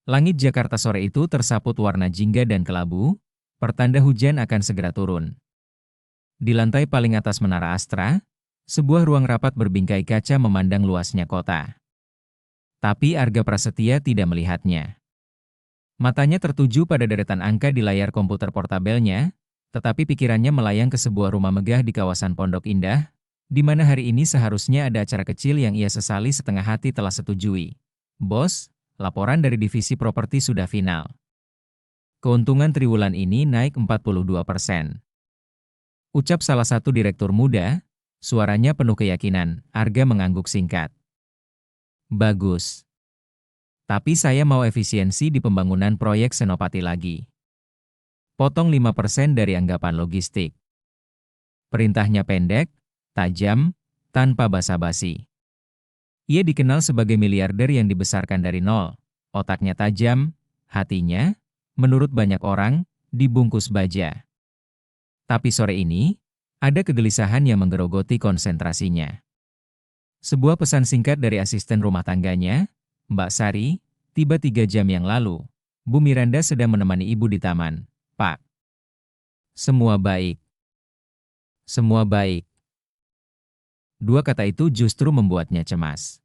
Langit Jakarta sore itu tersaput warna jingga dan kelabu, pertanda hujan akan segera turun. Di lantai paling atas Menara Astra, sebuah ruang rapat berbingkai kaca memandang luasnya kota. Tapi Arga Prasetya tidak melihatnya. Matanya tertuju pada deretan angka di layar komputer portabelnya, tetapi pikirannya melayang ke sebuah rumah megah di kawasan Pondok Indah, di mana hari ini seharusnya ada acara kecil yang ia sesali setengah hati telah setujui. Bos, laporan dari divisi properti sudah final. Keuntungan triwulan ini naik 42%. Ucap salah satu direktur muda, suaranya penuh keyakinan. Arga mengangguk singkat. Bagus. Tapi saya mau efisiensi di pembangunan proyek Senopati lagi. Potong 5% dari anggapan logistik. Perintahnya pendek, tajam, tanpa basa-basi. Ia dikenal sebagai miliarder yang dibesarkan dari nol. Otaknya tajam, hatinya, menurut banyak orang, dibungkus baja. Tapi sore ini, ada kegelisahan yang menggerogoti konsentrasinya. Sebuah pesan singkat dari asisten rumah tangganya, Mbak Sari, tiba 3 jam yang lalu. Bu Miranda sedang menemani ibu di taman. Pak. Semua baik. Semua baik. Dua kata itu justru membuatnya cemas.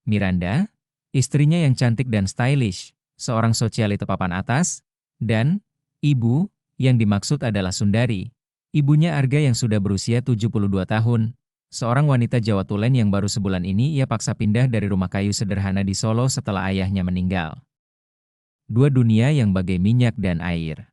Miranda, istrinya yang cantik dan stylish, seorang sosialita papan atas, dan ibu, yang dimaksud adalah Sundari, ibunya Arga yang sudah berusia 72 tahun, seorang wanita Jawa Tulen yang baru sebulan ini ia paksa pindah dari rumah kayu sederhana di Solo setelah ayahnya meninggal. Dua dunia yang bagai minyak dan air.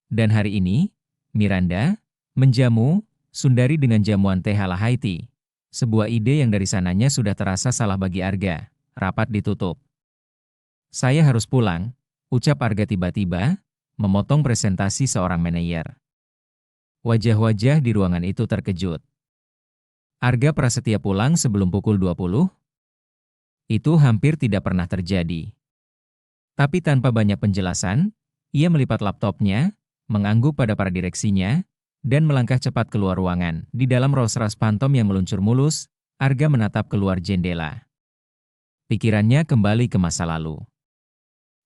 Dan hari ini, Miranda menjamu Sundari dengan jamuan teh ala Haiti. Sebuah ide yang dari sananya sudah terasa salah bagi Arga. Rapat ditutup. Saya harus pulang, ucap Arga tiba-tiba, memotong presentasi seorang manajer. Wajah-wajah di ruangan itu terkejut. Arga Prasetya pulang sebelum pukul 20? Itu hampir tidak pernah terjadi. Tapi tanpa banyak penjelasan, ia melipat laptopnya, mengangguk pada para direksinya, dan melangkah cepat keluar ruangan. Di dalam Rolls-Royce Phantom yang meluncur mulus, Arga menatap keluar jendela. Pikirannya kembali ke masa lalu.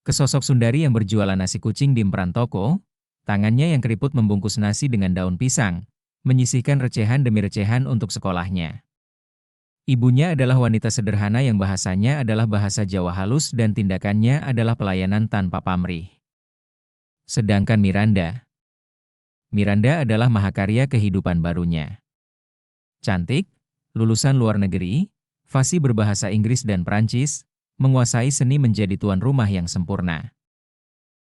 Ke sosok Sundari yang berjualan nasi kucing di emperan toko, tangannya yang keriput membungkus nasi dengan daun pisang, menyisihkan recehan demi recehan untuk sekolahnya. Ibunya adalah wanita sederhana yang bahasanya adalah bahasa Jawa halus dan tindakannya adalah pelayanan tanpa pamrih. Sedangkan Miranda adalah mahakarya kehidupan barunya. Cantik, lulusan luar negeri, fasih berbahasa Inggris dan Prancis, menguasai seni menjadi tuan rumah yang sempurna.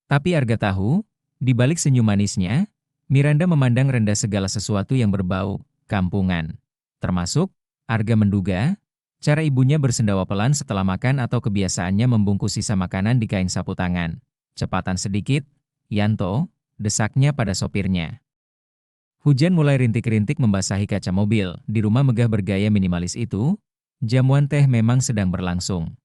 Tapi Arga tahu, di balik senyum manisnya, Miranda memandang rendah segala sesuatu yang berbau kampungan. Termasuk, Arga menduga, cara ibunya bersendawa pelan setelah makan atau kebiasaannya membungkus sisa makanan di kain sapu tangan. Cepatan sedikit, Yanto, desaknya pada sopirnya. Hujan mulai rintik-rintik membasahi kaca mobil. Di rumah megah bergaya minimalis itu, jamuan teh memang sedang berlangsung.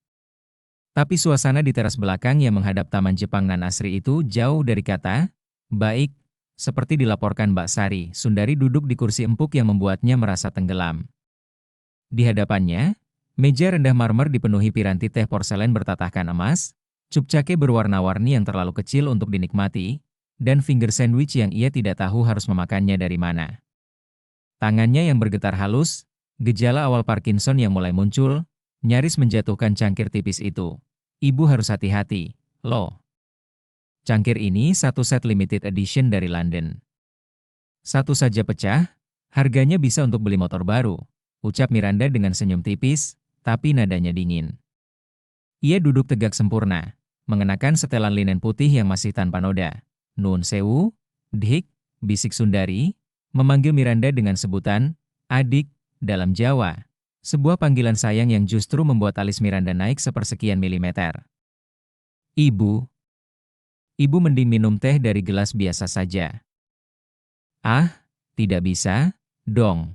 Tapi suasana di teras belakang yang menghadap Taman Jepang Nan Asri itu jauh dari kata baik, seperti dilaporkan Mbak Sari. Sundari duduk di kursi empuk yang membuatnya merasa tenggelam. Di hadapannya, meja rendah marmer dipenuhi piranti teh porselen bertatahkan emas, cupcake berwarna-warni yang terlalu kecil untuk dinikmati, dan finger sandwich yang ia tidak tahu harus memakannya dari mana. Tangannya yang bergetar halus, gejala awal Parkinson yang mulai muncul, nyaris menjatuhkan cangkir tipis itu. Ibu harus hati-hati, loh. Cangkir ini satu set limited edition dari London. Satu saja pecah, harganya bisa untuk beli motor baru, ucap Miranda dengan senyum tipis, tapi nadanya dingin. Ia duduk tegak sempurna, mengenakan setelan linen putih yang masih tanpa noda. Nun sewu, Dik, bisik Sundari, memanggil Miranda dengan sebutan, adik, dalam Jawa. Sebuah panggilan sayang yang justru membuat alis Miranda naik sepersekian milimeter. Ibu. Ibu mending minum teh dari gelas biasa saja. Ah, tidak bisa, dong.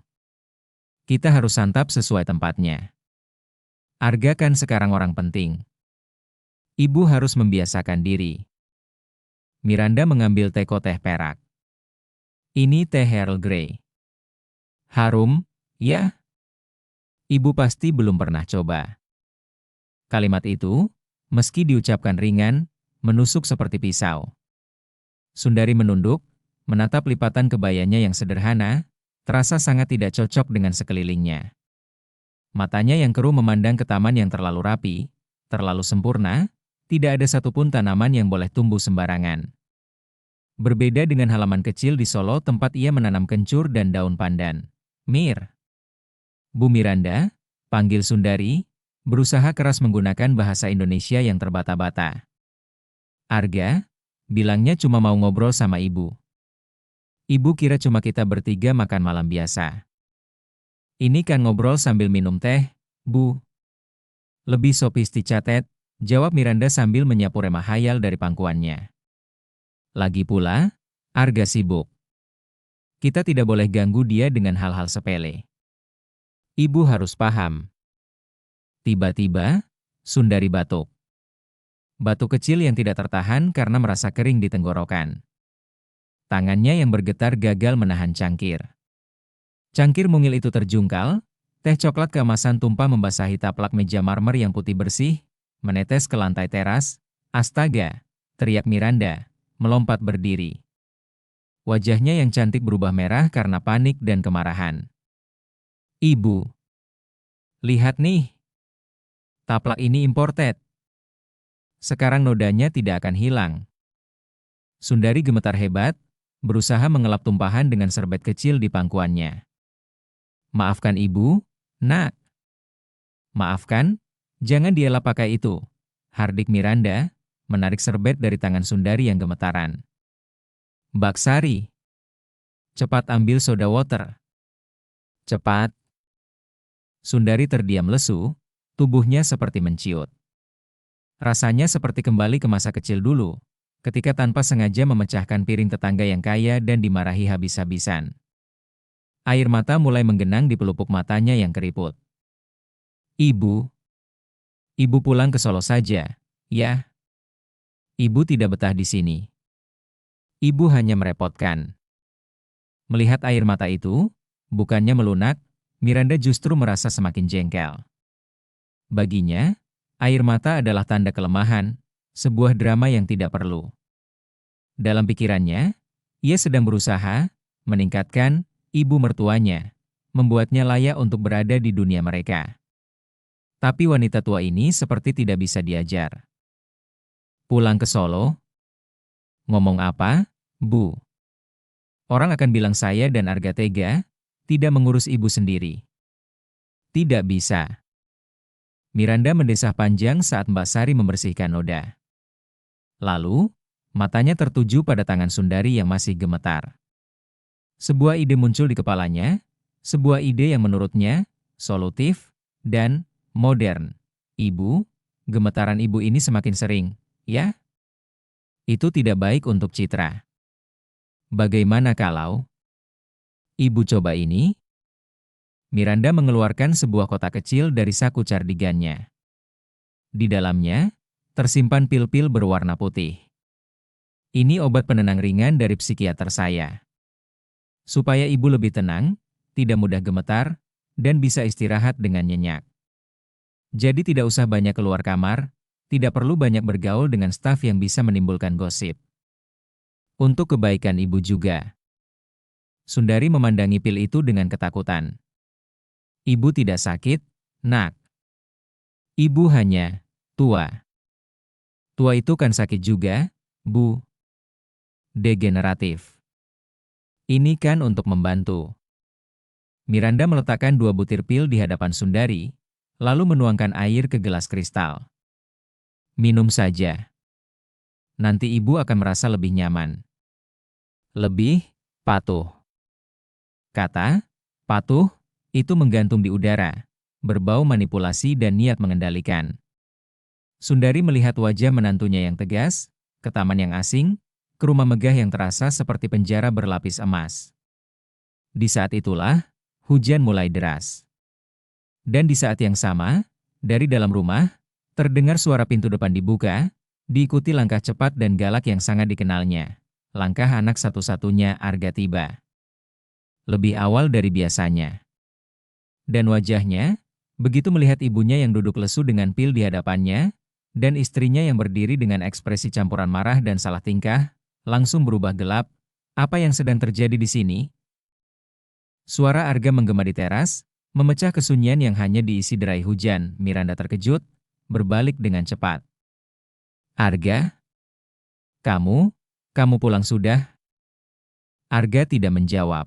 Kita harus santap sesuai tempatnya. Arga kan sekarang orang penting. Ibu harus membiasakan diri. Miranda mengambil teko teh perak. Ini teh Earl Grey. Harum, ya? Ibu pasti belum pernah coba. Kalimat itu Meski diucapkan ringan, menusuk seperti pisau. Sundari menunduk, menatap lipatan kebayanya yang sederhana, terasa sangat tidak cocok dengan sekelilingnya. Matanya yang keruh memandang ke taman yang terlalu rapi, terlalu sempurna, tidak ada satupun tanaman yang boleh tumbuh sembarangan. Berbeda dengan halaman kecil di Solo tempat ia menanam kencur dan daun pandan. "Mir." Bu Miranda, panggil Sundari, berusaha keras menggunakan bahasa Indonesia yang terbata-bata. "Arga," bilangnya cuma mau ngobrol sama ibu. "Ibu kira cuma kita bertiga makan malam biasa. Ini kan ngobrol sambil minum teh, Bu." "Lebih sophisticated," jawab Miranda sambil menyapu remah khayal dari pangkuannya. "Lagi pula, Arga sibuk. Kita tidak boleh ganggu dia dengan hal-hal sepele. Ibu harus paham." Tiba-tiba, Sundari batuk. Batuk kecil yang tidak tertahan karena merasa kering di tenggorokan. Tangannya yang bergetar gagal menahan cangkir. Cangkir mungil itu terjungkal, teh coklat keemasan tumpah membasahi taplak meja marmer yang putih bersih, menetes ke lantai teras. "Astaga!" teriak Miranda, melompat berdiri. Wajahnya yang cantik berubah merah karena panik dan kemarahan. "Ibu, lihat nih. Taplak ini imported. Sekarang nodanya tidak akan hilang." Sundari gemetar hebat, berusaha mengelap tumpahan dengan serbet kecil di pangkuannya. "Maafkan ibu, nak." "Maafkan? Jangan dielap pakai itu," hardik Miranda, menarik serbet dari tangan Sundari yang gemetaran. "Baksari, cepat ambil soda water. Cepat." Sundari terdiam lesu, tubuhnya seperti menciut. Rasanya seperti kembali ke masa kecil dulu, ketika tanpa sengaja memecahkan piring tetangga yang kaya dan dimarahi habis-habisan. Air mata mulai menggenang di pelupuk matanya yang keriput. "Ibu, ibu pulang ke Solo saja, ya. Ibu tidak betah di sini. Ibu hanya merepotkan." Melihat air mata itu, bukannya melunak, Miranda justru merasa semakin jengkel. Baginya, air mata adalah tanda kelemahan, sebuah drama yang tidak perlu. Dalam pikirannya, ia sedang berusaha meningkatkan ibu mertuanya, membuatnya layak untuk berada di dunia mereka. Tapi wanita tua ini seperti tidak bisa diajar. "Pulang ke Solo? Ngomong apa, Bu? Orang akan bilang saya dan Arga tega, tidak mengurus ibu sendiri. Tidak bisa." Miranda mendesah panjang saat Mbak Sari membersihkan noda. Lalu, matanya tertuju pada tangan Sundari yang masih gemetar. Sebuah ide muncul di kepalanya, sebuah ide yang menurutnya solutif dan modern. "Ibu, gemetaran ibu ini semakin sering, ya? Itu tidak baik untuk citra. Bagaimana kalau ibu coba ini?" Miranda mengeluarkan sebuah kotak kecil dari saku cardigannya. Di dalamnya, tersimpan pil-pil berwarna putih. "Ini obat penenang ringan dari psikiater saya. Supaya ibu lebih tenang, tidak mudah gemetar, dan bisa istirahat dengan nyenyak. Jadi tidak usah banyak keluar kamar, tidak perlu banyak bergaul dengan staf yang bisa menimbulkan gosip. Untuk kebaikan ibu juga." Sundari memandangi pil itu dengan ketakutan. "Ibu tidak sakit, nak. Ibu hanya tua." "Tua itu kan sakit juga, Bu. Degeneratif. Ini kan untuk membantu." Miranda meletakkan 2 butir pil di hadapan Sundari, lalu menuangkan air ke gelas kristal. "Minum saja. Nanti ibu akan merasa lebih nyaman. Lebih patuh." Kata patuh itu menggantung di udara, berbau manipulasi dan niat mengendalikan. Sundari melihat wajah menantunya yang tegas, ke taman yang asing, ke rumah megah yang terasa seperti penjara berlapis emas. Di saat itulah, hujan mulai deras. Dan di saat yang sama, dari dalam rumah, terdengar suara pintu depan dibuka, diikuti langkah cepat dan galak yang sangat dikenalnya. Langkah anak satu-satunya Arga tiba. Lebih awal dari biasanya. Dan wajahnya, begitu melihat ibunya yang duduk lesu dengan pil di hadapannya, dan istrinya yang berdiri dengan ekspresi campuran marah dan salah tingkah, langsung berubah gelap. Apa yang sedang terjadi di sini? Suara Arga menggema di teras, memecah kesunyian yang hanya diisi derai hujan. Miranda terkejut, berbalik dengan cepat. Arga? Kamu pulang sudah? Arga tidak menjawab.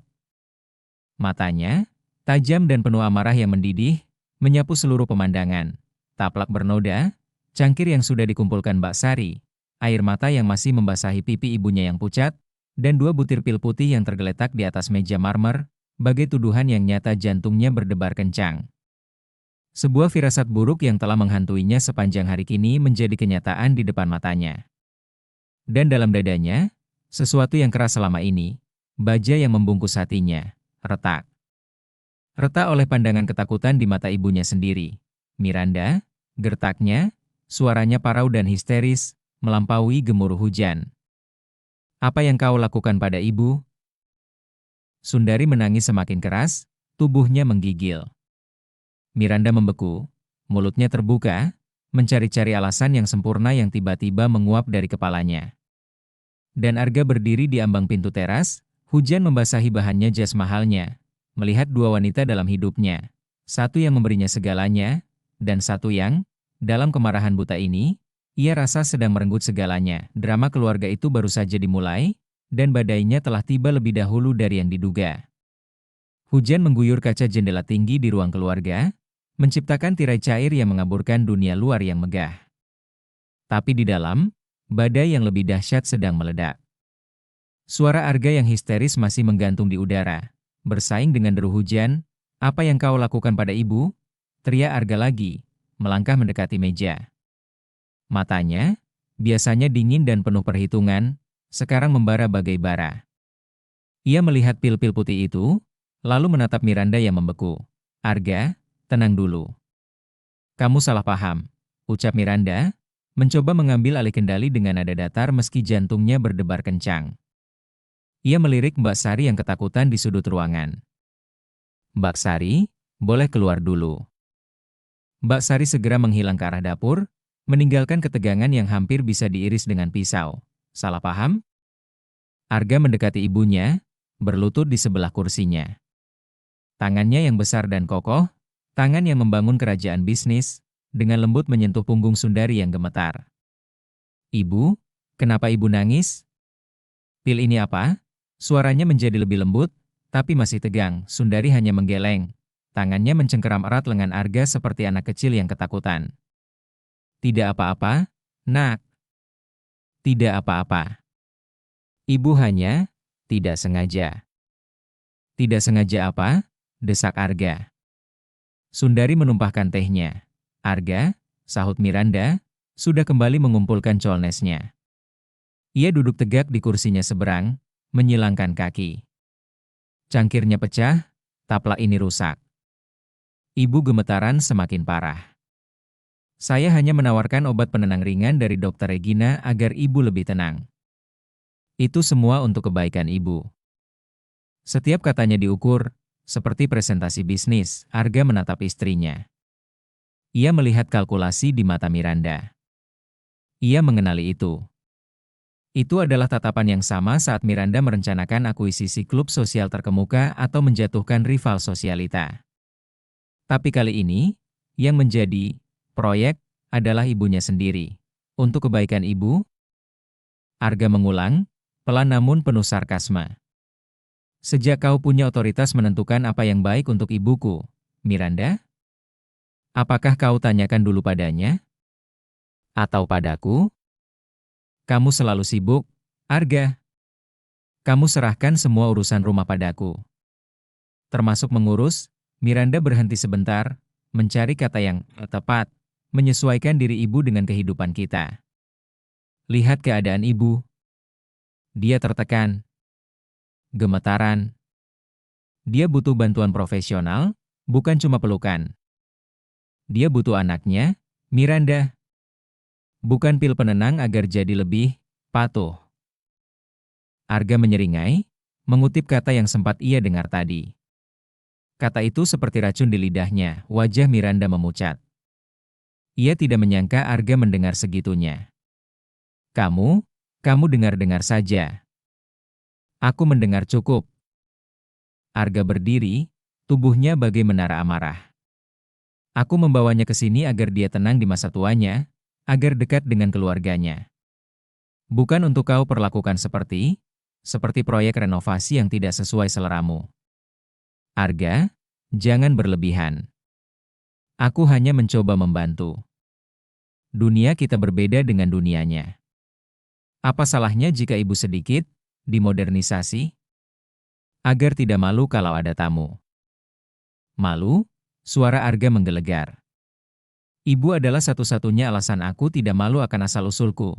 Matanya, tajam dan penuh amarah yang mendidih, menyapu seluruh pemandangan. Taplak bernoda, cangkir yang sudah dikumpulkan Mbak Sari, air mata yang masih membasahi pipi ibunya yang pucat, dan 2 butir pil putih yang tergeletak di atas meja marmer, bagai tuduhan yang nyata jantungnya berdebar kencang. Sebuah firasat buruk yang telah menghantuinya sepanjang hari kini menjadi kenyataan di depan matanya. Dan dalam dadanya, sesuatu yang keras selama ini, baja yang membungkus hatinya, retak. Retak oleh pandangan ketakutan di mata ibunya sendiri. Miranda, gertaknya, suaranya parau dan histeris, melampaui gemuruh hujan. Apa yang kau lakukan pada ibu? Sundari menangis semakin keras, tubuhnya menggigil. Miranda membeku, mulutnya terbuka, mencari-cari alasan yang sempurna yang tiba-tiba menguap dari kepalanya. Dan Arga berdiri di ambang pintu teras, hujan membasahi bahannya jas mahalnya, melihat 2 wanita dalam hidupnya. Satu yang memberinya segalanya, dan satu yang, dalam kemarahan buta ini, ia rasa sedang merenggut segalanya. Drama keluarga itu baru saja dimulai, dan badainya telah tiba lebih dahulu dari yang diduga. Hujan mengguyur kaca jendela tinggi di ruang keluarga, menciptakan tirai cair yang mengaburkan dunia luar yang megah. Tapi di dalam, badai yang lebih dahsyat sedang meledak. Suara Arga yang histeris masih menggantung di udara, bersaing dengan deru hujan. Apa yang kau lakukan pada ibu? Teriak Arga lagi, melangkah mendekati meja. Matanya, biasanya dingin dan penuh perhitungan, sekarang membara bagai bara. Ia melihat pil-pil putih itu, lalu menatap Miranda yang membeku. Arga, tenang dulu. Kamu salah paham, ucap Miranda, mencoba mengambil alih kendali dengan nada datar meski jantungnya berdebar kencang. Ia melirik Mbak Sari yang ketakutan di sudut ruangan. Mbak Sari, boleh keluar dulu. Mbak Sari segera menghilang ke arah dapur, meninggalkan ketegangan yang hampir bisa diiris dengan pisau. Salah paham? Arga mendekati ibunya, berlutut di sebelah kursinya. Tangannya yang besar dan kokoh, tangan yang membangun kerajaan bisnis, dengan lembut menyentuh punggung Sundari yang gemetar. Ibu, kenapa ibu nangis? Pil ini apa? Suaranya menjadi lebih lembut, tapi masih tegang. Sundari hanya menggeleng. Tangannya mencengkeram erat lengan Arga seperti anak kecil yang ketakutan. Tidak apa-apa, nak. Tidak apa-apa. Ibu hanya tidak sengaja. Tidak sengaja apa? Desak Arga. Sundari menumpahkan tehnya. Arga, sahut Miranda, sudah kembali mengumpulkan colnesnya. Ia duduk tegak di kursinya seberang, menyilangkan kaki. Cangkirnya pecah, taplak ini rusak. Ibu gemetaran semakin parah. Saya hanya menawarkan obat penenang ringan dari Dr. Regina agar ibu lebih tenang. Itu semua untuk kebaikan ibu. Setiap katanya diukur, seperti presentasi bisnis. Arga menatap istrinya. Ia melihat kalkulasi di mata Miranda. Ia mengenali itu. Itu adalah tatapan yang sama saat Miranda merencanakan akuisisi klub sosial terkemuka atau menjatuhkan rival sosialita. Tapi kali ini, yang menjadi proyek adalah ibunya sendiri. Untuk kebaikan ibu, Arga mengulang, pelan namun penuh sarkasme. Sejak kau punya otoritas menentukan apa yang baik untuk ibuku, Miranda? Apakah kau tanyakan dulu padanya? Atau padaku? Kamu selalu sibuk, Arga. Kamu serahkan semua urusan rumah padaku. Termasuk mengurus. Miranda berhenti sebentar, mencari kata yang tepat, menyesuaikan diri ibu dengan kehidupan kita. Lihat keadaan ibu. Dia tertekan. Gemetaran. Dia butuh bantuan profesional, bukan cuma pelukan. Dia butuh anaknya, Miranda. Bukan pil penenang agar jadi lebih patuh. Arga menyeringai, mengutip kata yang sempat ia dengar tadi. Kata itu seperti racun di lidahnya, wajah Miranda memucat. Ia tidak menyangka Arga mendengar segitunya. Kamu dengar-dengar saja. Aku mendengar cukup. Arga berdiri, tubuhnya bagai menara amarah. Aku membawanya ke sini agar dia tenang di masa tuanya, agar dekat dengan keluarganya. Bukan untuk kau perlakukan seperti proyek renovasi yang tidak sesuai seleramu. Arga, jangan berlebihan. Aku hanya mencoba membantu. Dunia kita berbeda dengan dunianya. Apa salahnya jika ibu sedikit dimodernisasi? Agar tidak malu kalau ada tamu. Malu? Suara Arga menggelegar. Ibu adalah satu-satunya alasan aku tidak malu akan asal-usulku.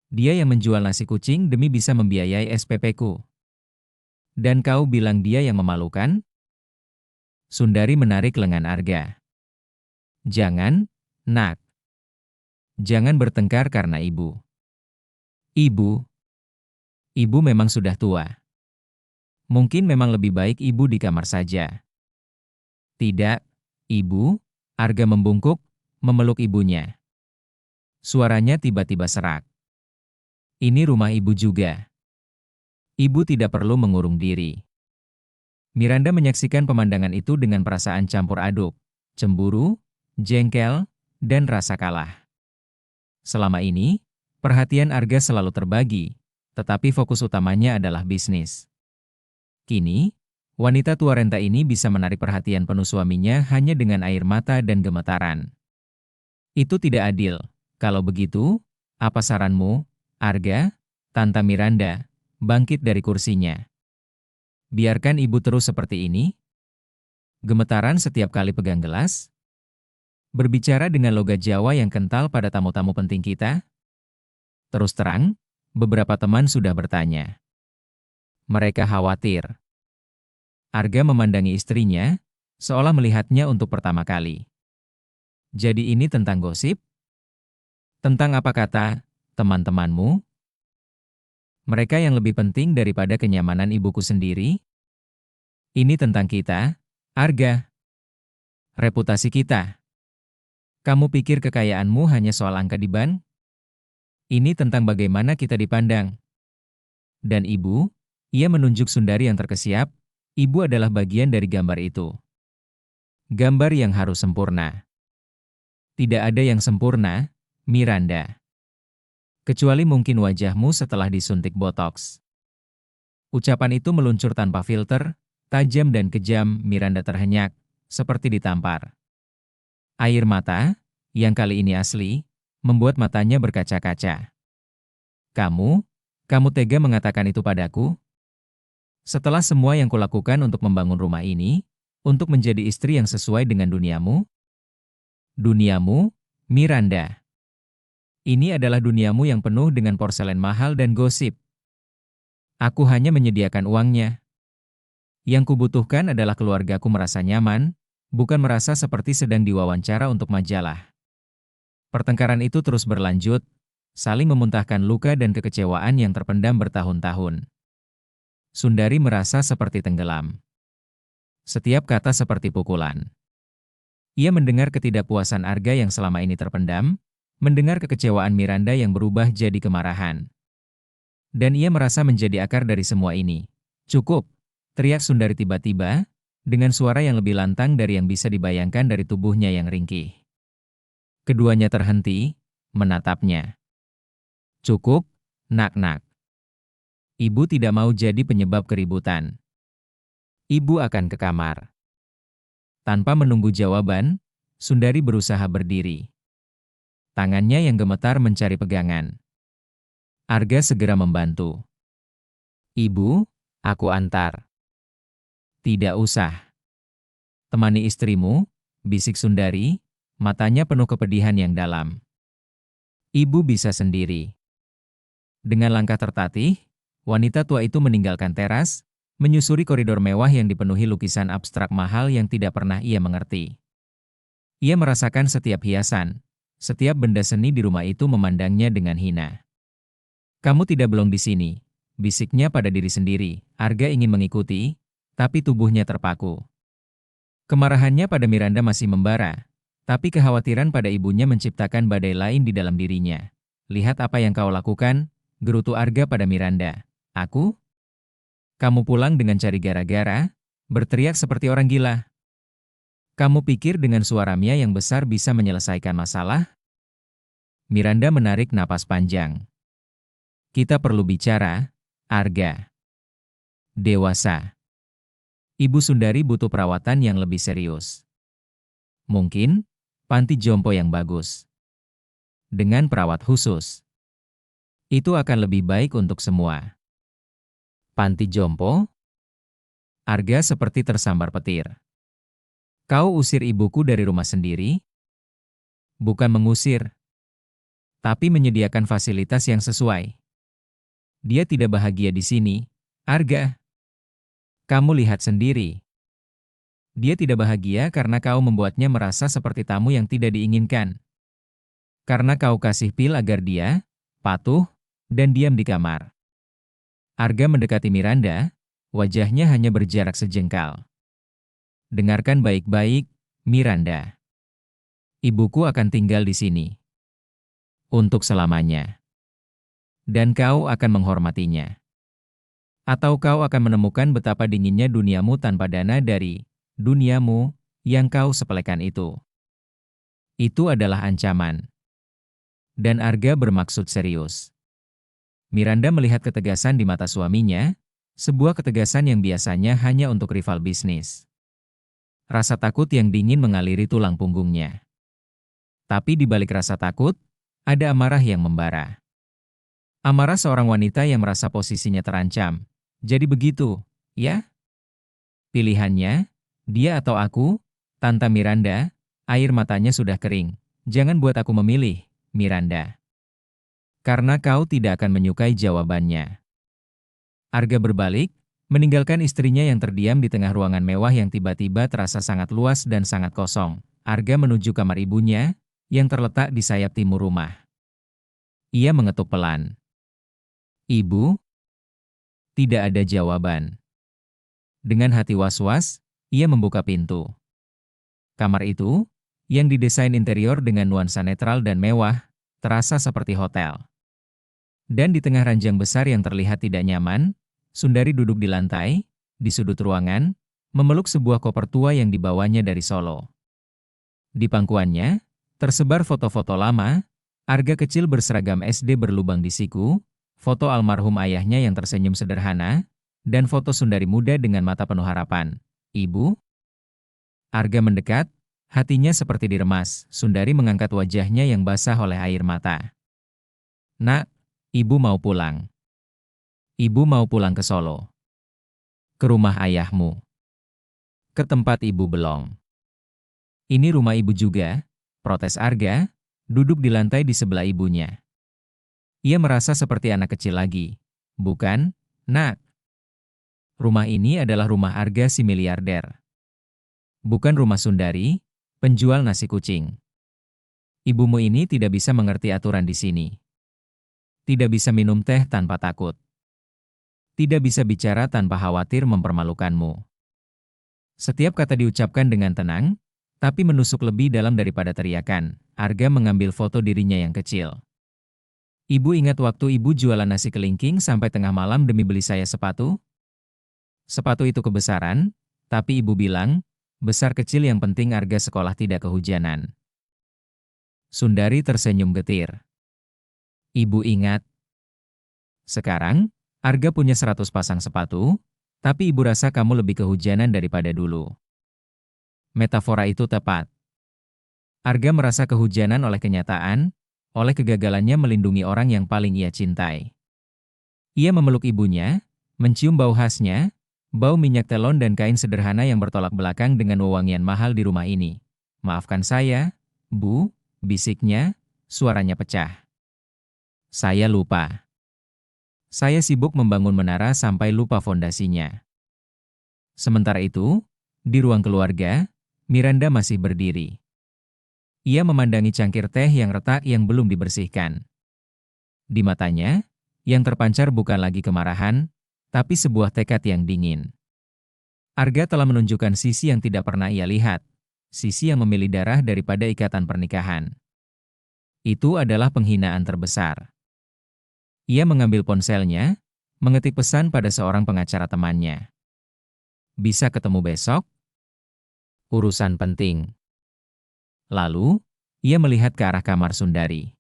Dia yang menjual nasi kucing demi bisa membiayai SPP-ku. Dan kau bilang dia yang memalukan? Sundari menarik lengan Arga. Jangan, nak. Jangan bertengkar karena ibu. Ibu memang sudah tua. Mungkin memang lebih baik ibu di kamar saja. Tidak, ibu, Arga membungkuk, memeluk ibunya. Suaranya tiba-tiba serak. Ini rumah ibu juga. Ibu tidak perlu mengurung diri. Miranda menyaksikan pemandangan itu dengan perasaan campur aduk, cemburu, jengkel, dan rasa kalah. Selama ini, perhatian Arga selalu terbagi, tetapi fokus utamanya adalah bisnis. Kini, wanita tua renta ini bisa menarik perhatian penuh suaminya hanya dengan air mata dan gemetaran. Itu tidak adil. Kalau begitu, apa saranmu, Arga? Tanta Miranda bangkit dari kursinya. Biarkan ibu terus seperti ini? Gemetaran setiap kali pegang gelas? Berbicara dengan logat Jawa yang kental pada tamu-tamu penting kita? Terus terang, beberapa teman sudah bertanya. Mereka khawatir. Arga memandangi istrinya, seolah melihatnya untuk pertama kali. Jadi ini tentang gosip? Tentang apa kata teman-temanmu? Mereka yang lebih penting daripada kenyamanan ibuku sendiri? Ini tentang kita, Arga. Reputasi kita. Kamu pikir kekayaanmu hanya soal angka di ban? Ini tentang bagaimana kita dipandang. Dan ibu, ia menunjuk Sundari yang terkesiap, ibu adalah bagian dari gambar itu. Gambar yang harus sempurna. Tidak ada yang sempurna, Miranda. Kecuali mungkin wajahmu setelah disuntik botox. Ucapan itu meluncur tanpa filter, tajam dan kejam. Miranda terhenyak, seperti ditampar. Air mata, yang kali ini asli, membuat matanya berkaca-kaca. Kamu tega mengatakan itu padaku? Setelah semua yang kulakukan untuk membangun rumah ini, untuk menjadi istri yang sesuai dengan duniamu? Duniamu, Miranda. Ini adalah duniamu yang penuh dengan porselen mahal dan gosip. Aku hanya menyediakan uangnya. Yang kubutuhkan adalah keluargaku merasa nyaman, bukan merasa seperti sedang diwawancara untuk majalah. Pertengkaran itu terus berlanjut, saling memuntahkan luka dan kekecewaan yang terpendam bertahun-tahun. Sundari merasa seperti tenggelam. Setiap kata seperti pukulan. Ia mendengar ketidakpuasan Arga yang selama ini terpendam, mendengar kekecewaan Miranda yang berubah jadi kemarahan. Dan ia merasa menjadi akar dari semua ini. Cukup, teriak Sundari tiba-tiba, dengan suara yang lebih lantang dari yang bisa dibayangkan dari tubuhnya yang ringkih. Keduanya terhenti, menatapnya. Cukup, nak-nak. Ibu tidak mau jadi penyebab keributan. Ibu akan ke kamar. Tanpa menunggu jawaban, Sundari berusaha berdiri. Tangannya yang gemetar mencari pegangan. Arga segera membantu. Ibu, aku antar. Tidak usah. Temani istrimu, bisik Sundari, matanya penuh kepedihan yang dalam. Ibu bisa sendiri. Dengan langkah tertatih, wanita tua itu meninggalkan teras, menyusuri koridor mewah yang dipenuhi lukisan abstrak mahal yang tidak pernah ia mengerti. Ia merasakan setiap hiasan, setiap benda seni di rumah itu memandangnya dengan hina. Kamu tidak belong di sini, bisiknya pada diri sendiri. Arga ingin mengikuti, tapi tubuhnya terpaku. Kemarahannya pada Miranda masih membara, Tapi kekhawatiran pada ibunya menciptakan badai lain di dalam dirinya. Lihat apa yang kau lakukan, gerutu Arga pada Miranda. Aku? Kamu pulang dengan cari gara-gara? Berteriak seperti orang gila. Kamu pikir dengan suara Mia yang besar bisa menyelesaikan masalah? Miranda menarik napas panjang. Kita perlu bicara, Arga. Dewasa. Ibu Sundari butuh perawatan yang lebih serius. Mungkin, panti jompo yang bagus. Dengan perawat khusus. Itu akan lebih baik untuk semua. Panti jompo? Arga seperti tersambar petir. Kau usir ibuku dari rumah sendiri? Bukan mengusir, tapi menyediakan fasilitas yang sesuai. Dia tidak bahagia di sini, Arga. Kamu lihat sendiri. Dia tidak bahagia karena kau membuatnya merasa seperti tamu yang tidak diinginkan. Karena kau kasih pil agar dia patuh dan diam di kamar. Arga mendekati Miranda, wajahnya hanya berjarak sejengkal. Dengarkan baik-baik, Miranda. Ibuku akan tinggal di sini. Untuk selamanya. Dan kau akan menghormatinya. Atau kau akan menemukan betapa dinginnya duniamu tanpa dana dari duniamu yang kau sepelekan itu. Itu adalah ancaman. Dan Arga bermaksud serius. Miranda melihat ketegasan di mata suaminya, sebuah ketegasan yang biasanya hanya untuk rival bisnis. Rasa takut yang dingin mengaliri tulang punggungnya. Tapi di balik rasa takut, ada amarah yang membara. Amarah seorang wanita yang merasa posisinya terancam. Jadi begitu, ya? Pilihannya, dia atau aku? Tante Miranda, air matanya sudah kering. Jangan buat aku memilih, Miranda. Karena kau tidak akan menyukai jawabannya. Arga berbalik, meninggalkan istrinya yang terdiam di tengah ruangan mewah yang tiba-tiba terasa sangat luas dan sangat kosong. Arga menuju kamar ibunya, yang terletak di sayap timur rumah. Ia mengetuk pelan. Ibu? Tidak ada jawaban. Dengan hati was-was, ia membuka pintu. Kamar itu, yang didesain interior dengan nuansa netral dan mewah, terasa seperti hotel. Dan di tengah ranjang besar yang terlihat tidak nyaman, Sundari duduk di lantai, di sudut ruangan, memeluk sebuah koper tua yang dibawanya dari Solo. Di pangkuannya, tersebar foto-foto lama, Arga kecil berseragam SD berlubang di siku, foto almarhum ayahnya yang tersenyum sederhana, dan foto Sundari muda dengan mata penuh harapan. Ibu? Arga mendekat, hatinya seperti diremas. Sundari mengangkat wajahnya yang basah oleh air mata. Nak, ibu mau pulang. Ibu mau pulang ke Solo. Ke rumah ayahmu. Ke tempat ibu belong. Ini rumah ibu juga, protes Arga, duduk di lantai di sebelah ibunya. Ia merasa seperti anak kecil lagi. Bukan, Nak. Rumah ini adalah rumah Arga si miliarder. Bukan rumah Sundari, penjual nasi kucing. Ibumu ini tidak bisa mengerti aturan di sini. Tidak bisa minum teh tanpa takut. Tidak bisa bicara tanpa khawatir mempermalukanmu. Setiap kata diucapkan dengan tenang, tapi menusuk lebih dalam daripada teriakan. Arga mengambil foto dirinya yang kecil. Ibu ingat waktu ibu jualan nasi kelingking sampai tengah malam demi beli saya sepatu? Sepatu itu kebesaran, tapi ibu bilang, besar kecil yang penting Arga sekolah tidak kehujanan. Sundari tersenyum getir. Ibu ingat. Sekarang, Arga punya 100 pasang sepatu, tapi ibu rasa kamu lebih kehujanan daripada dulu. Metafora itu tepat. Arga merasa kehujanan oleh kenyataan, oleh kegagalannya melindungi orang yang paling ia cintai. Ia memeluk ibunya, mencium bau khasnya, bau minyak telon dan kain sederhana yang bertolak belakang dengan wewangian mahal di rumah ini. Maafkan saya, Bu, bisiknya, suaranya pecah. Saya lupa. Saya sibuk membangun menara sampai lupa fondasinya. Sementara itu, di ruang keluarga, Miranda masih berdiri. Ia memandangi cangkir teh yang retak yang belum dibersihkan. Di matanya, yang terpancar bukan lagi kemarahan, tapi sebuah tekad yang dingin. Arga telah menunjukkan sisi yang tidak pernah ia lihat, Sisi yang memilih darah daripada ikatan pernikahan. Itu adalah penghinaan terbesar. Ia mengambil ponselnya, mengetik pesan pada seorang pengacara temannya. Bisa ketemu besok? Urusan penting. Lalu, ia melihat ke arah kamar Sundari.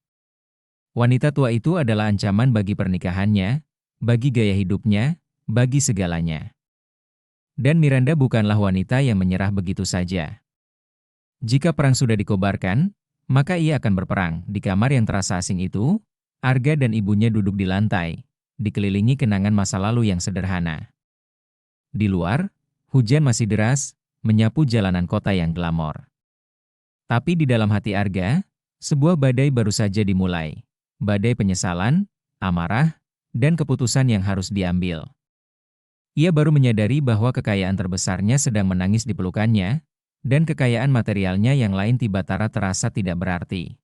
Wanita tua itu adalah ancaman bagi pernikahannya, bagi gaya hidupnya, bagi segalanya. Dan Miranda bukanlah wanita yang menyerah begitu saja. Jika perang sudah dikobarkan, maka ia akan berperang. Di kamar yang terasa asing itu, Arga dan ibunya duduk di lantai, dikelilingi kenangan masa lalu yang sederhana. Di luar, hujan masih deras, menyapu jalanan kota yang glamor. Tapi di dalam hati Arga, sebuah badai baru saja dimulai. Badai penyesalan, amarah, dan keputusan yang harus diambil. Ia baru menyadari bahwa kekayaan terbesarnya sedang menangis di pelukannya, dan kekayaan materialnya yang lain tiba-tiba terasa tidak berarti.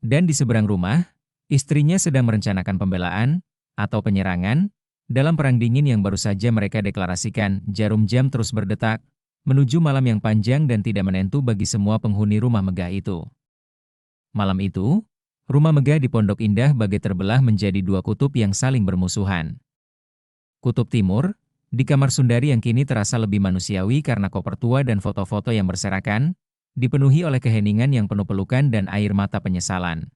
Dan di seberang rumah, istrinya sedang merencanakan pembelaan, atau penyerangan, dalam perang dingin yang baru saja mereka deklarasikan. Jarum jam terus berdetak, menuju malam yang panjang dan tidak menentu bagi semua penghuni rumah megah itu. Malam itu, rumah megah di Pondok Indah bagai terbelah menjadi dua kutub yang saling bermusuhan. Kutub Timur, di kamar Sundari yang kini terasa lebih manusiawi karena koper tua dan foto-foto yang berserakan, dipenuhi oleh keheningan yang penuh pelukan dan air mata penyesalan.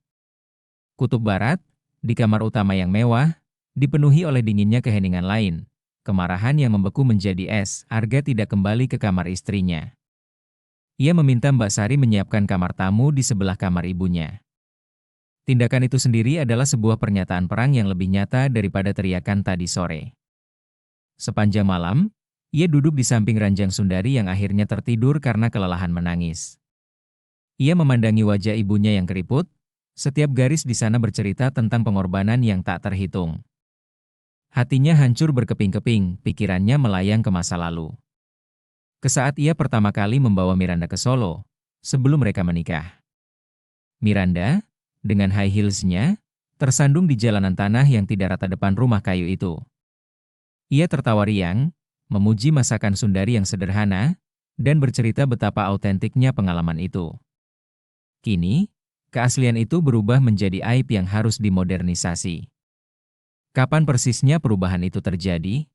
Kutub Barat, di kamar utama yang mewah, dipenuhi oleh dinginnya keheningan lain, kemarahan yang membeku menjadi es. Arga tidak kembali ke kamar istrinya. Ia meminta Mbak Sari menyiapkan kamar tamu di sebelah kamar ibunya. Tindakan itu sendiri adalah sebuah pernyataan perang yang lebih nyata daripada teriakan tadi sore. Sepanjang malam, ia duduk di samping ranjang Sundari yang akhirnya tertidur karena kelelahan menangis. Ia memandangi wajah ibunya yang keriput, setiap garis di sana bercerita tentang pengorbanan yang tak terhitung. Hatinya hancur berkeping-keping, pikirannya melayang ke masa lalu. Ke saat ia pertama kali membawa Miranda ke Solo, sebelum mereka menikah. Miranda, dengan high heels-nya, tersandung di jalanan tanah yang tidak rata depan rumah kayu itu. Ia tertawa riang, memuji masakan Sundari yang sederhana, dan bercerita betapa autentiknya pengalaman itu. Kini, keaslian itu berubah menjadi aib yang harus dimodernisasi. Kapan persisnya perubahan itu terjadi?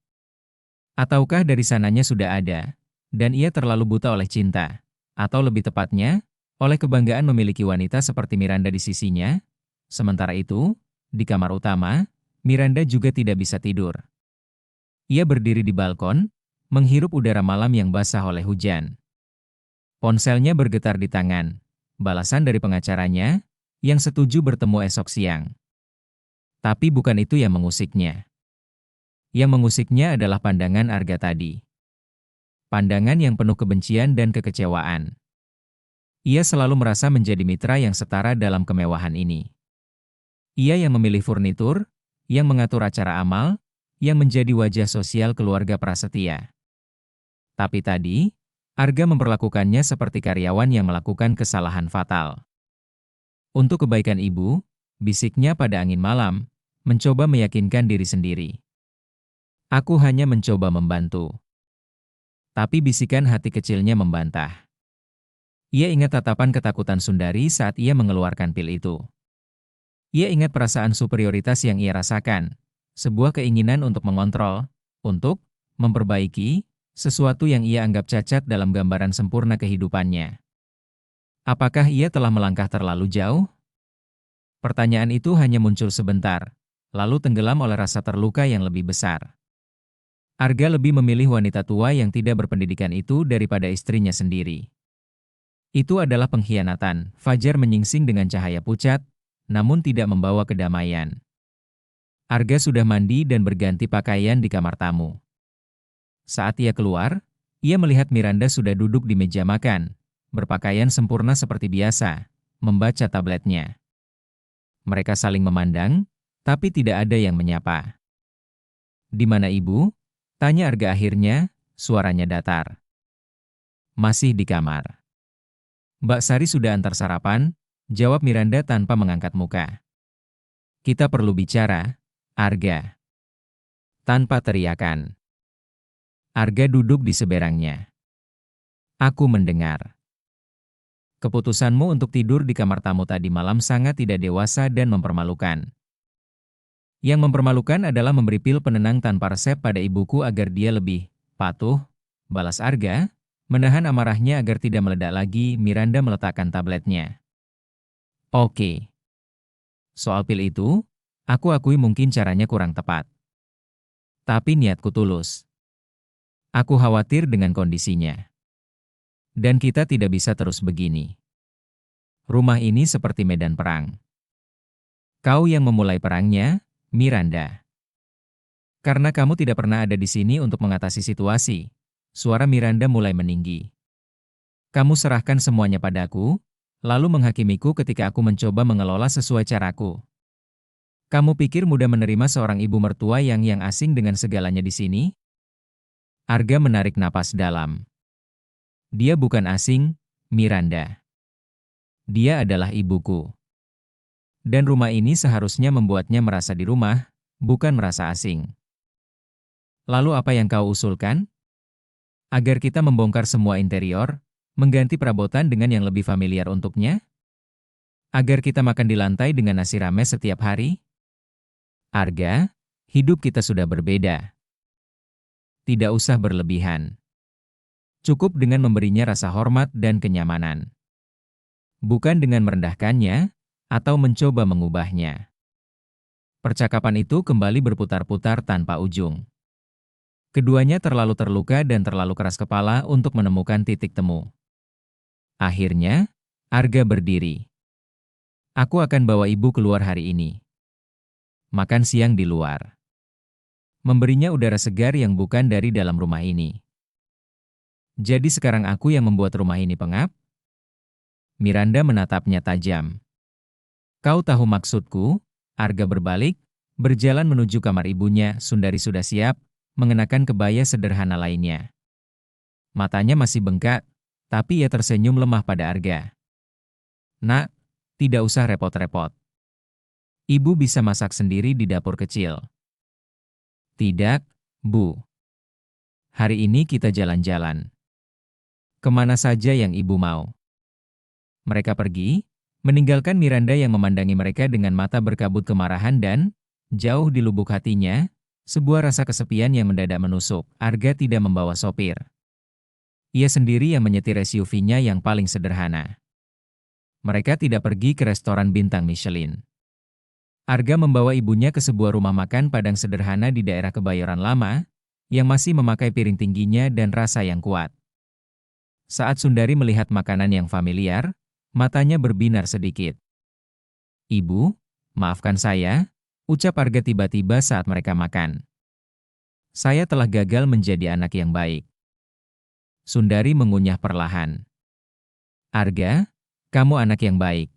Ataukah dari sananya sudah ada, dan ia terlalu buta oleh cinta, atau lebih tepatnya, oleh kebanggaan memiliki wanita seperti Miranda di sisinya? Sementara itu, di kamar utama, Miranda juga tidak bisa tidur. Ia berdiri di balkon, menghirup udara malam yang basah oleh hujan. Ponselnya bergetar di tangan, balasan dari pengacaranya, yang setuju bertemu esok siang. Tapi bukan itu yang mengusiknya. Yang mengusiknya adalah pandangan Arga tadi. Pandangan yang penuh kebencian dan kekecewaan. Ia selalu merasa menjadi mitra yang setara dalam kemewahan ini. Ia yang memilih furnitur, yang mengatur acara amal, yang menjadi wajah sosial keluarga prasetya. Tapi tadi, Arga memperlakukannya seperti karyawan yang melakukan kesalahan fatal. Untuk kebaikan ibu, bisiknya pada angin malam, mencoba meyakinkan diri sendiri. Aku hanya mencoba membantu. Tapi bisikan hati kecilnya membantah. Ia ingat tatapan ketakutan Sundari saat ia mengeluarkan pil itu. Ia ingat perasaan superioritas yang ia rasakan, sebuah keinginan untuk mengontrol, untuk memperbaiki sesuatu yang ia anggap cacat dalam gambaran sempurna kehidupannya. Apakah ia telah melangkah terlalu jauh? Pertanyaan itu hanya muncul sebentar, lalu tenggelam oleh rasa terluka yang lebih besar. Arga lebih memilih wanita tua yang tidak berpendidikan itu daripada istrinya sendiri. Itu adalah pengkhianatan. Fajar menyingsing dengan cahaya pucat, namun tidak membawa kedamaian. Arga sudah mandi dan berganti pakaian di kamar tamu. Saat ia keluar, ia melihat Miranda sudah duduk di meja makan, berpakaian sempurna seperti biasa, membaca tabletnya. Mereka saling memandang, tapi tidak ada yang menyapa. "Di mana ibu?" tanya Arga akhirnya, suaranya datar. "Masih di kamar." "Mbak Sari sudah antar sarapan," jawab Miranda tanpa mengangkat muka. "Kita perlu bicara, Arga." Tanpa teriakan. Arga duduk di seberangnya. "Aku mendengar." Keputusanmu untuk tidur di kamar tamu tadi malam sangat tidak dewasa dan mempermalukan. Yang mempermalukan adalah memberi pil penenang tanpa resep pada ibuku agar dia lebih patuh, balas Arga, menahan amarahnya agar tidak meledak lagi. Miranda meletakkan tabletnya. Oke. Soal pil itu, aku akui mungkin caranya kurang tepat. Tapi niatku tulus. Aku khawatir dengan kondisinya. Dan kita tidak bisa terus begini. Rumah ini seperti medan perang. Kau yang memulai perangnya, Miranda. Karena kamu tidak pernah ada di sini untuk mengatasi situasi, suara Miranda mulai meninggi. Kamu serahkan semuanya padaku, lalu menghakimiku ketika aku mencoba mengelola sesuai caraku. Kamu pikir mudah menerima seorang ibu mertua yang asing dengan segalanya di sini? Arga menarik napas dalam. Dia bukan asing, Miranda. Dia adalah ibuku. Dan rumah ini seharusnya membuatnya merasa di rumah, bukan merasa asing. Lalu apa yang kau usulkan? Agar kita membongkar semua interior, mengganti perabotan dengan yang lebih familiar untuknya? Agar kita makan di lantai dengan nasi rames setiap hari? Arga, hidup kita sudah berbeda. Tidak usah berlebihan. Cukup dengan memberinya rasa hormat dan kenyamanan. Bukan dengan merendahkannya, atau mencoba mengubahnya. Percakapan itu kembali berputar-putar tanpa ujung. Keduanya terlalu terluka dan terlalu keras kepala untuk menemukan titik temu. Akhirnya, Arga berdiri. Aku akan bawa ibu keluar hari ini. Makan siang di luar. Memberinya udara segar yang bukan dari dalam rumah ini. Jadi sekarang aku yang membuat rumah ini pengap? Miranda menatapnya tajam. Kau tahu maksudku? Arga berbalik, berjalan menuju kamar ibunya. Sundari sudah siap, mengenakan kebaya sederhana lainnya. Matanya masih bengkak, tapi ia tersenyum lemah pada Arga. Nak, tidak usah repot-repot. Ibu bisa masak sendiri di dapur kecil. Tidak, Bu. Hari ini kita jalan-jalan. Kemana saja yang ibu mau. Mereka pergi, meninggalkan Miranda yang memandangi mereka dengan mata berkabut kemarahan dan, jauh di lubuk hatinya, sebuah rasa kesepian yang mendadak menusuk. Arga tidak membawa sopir. Ia sendiri yang menyetir SUV-nya yang paling sederhana. Mereka tidak pergi ke restoran bintang Michelin. Arga membawa ibunya ke sebuah rumah makan Padang sederhana di daerah Kebayoran Lama, yang masih memakai piring tingginya dan rasa yang kuat. Saat Sundari melihat makanan yang familiar, matanya berbinar sedikit. Ibu, maafkan saya, ucap Arga tiba-tiba saat mereka makan. Saya telah gagal menjadi anak yang baik. Sundari mengunyah perlahan. Arga, kamu anak yang baik.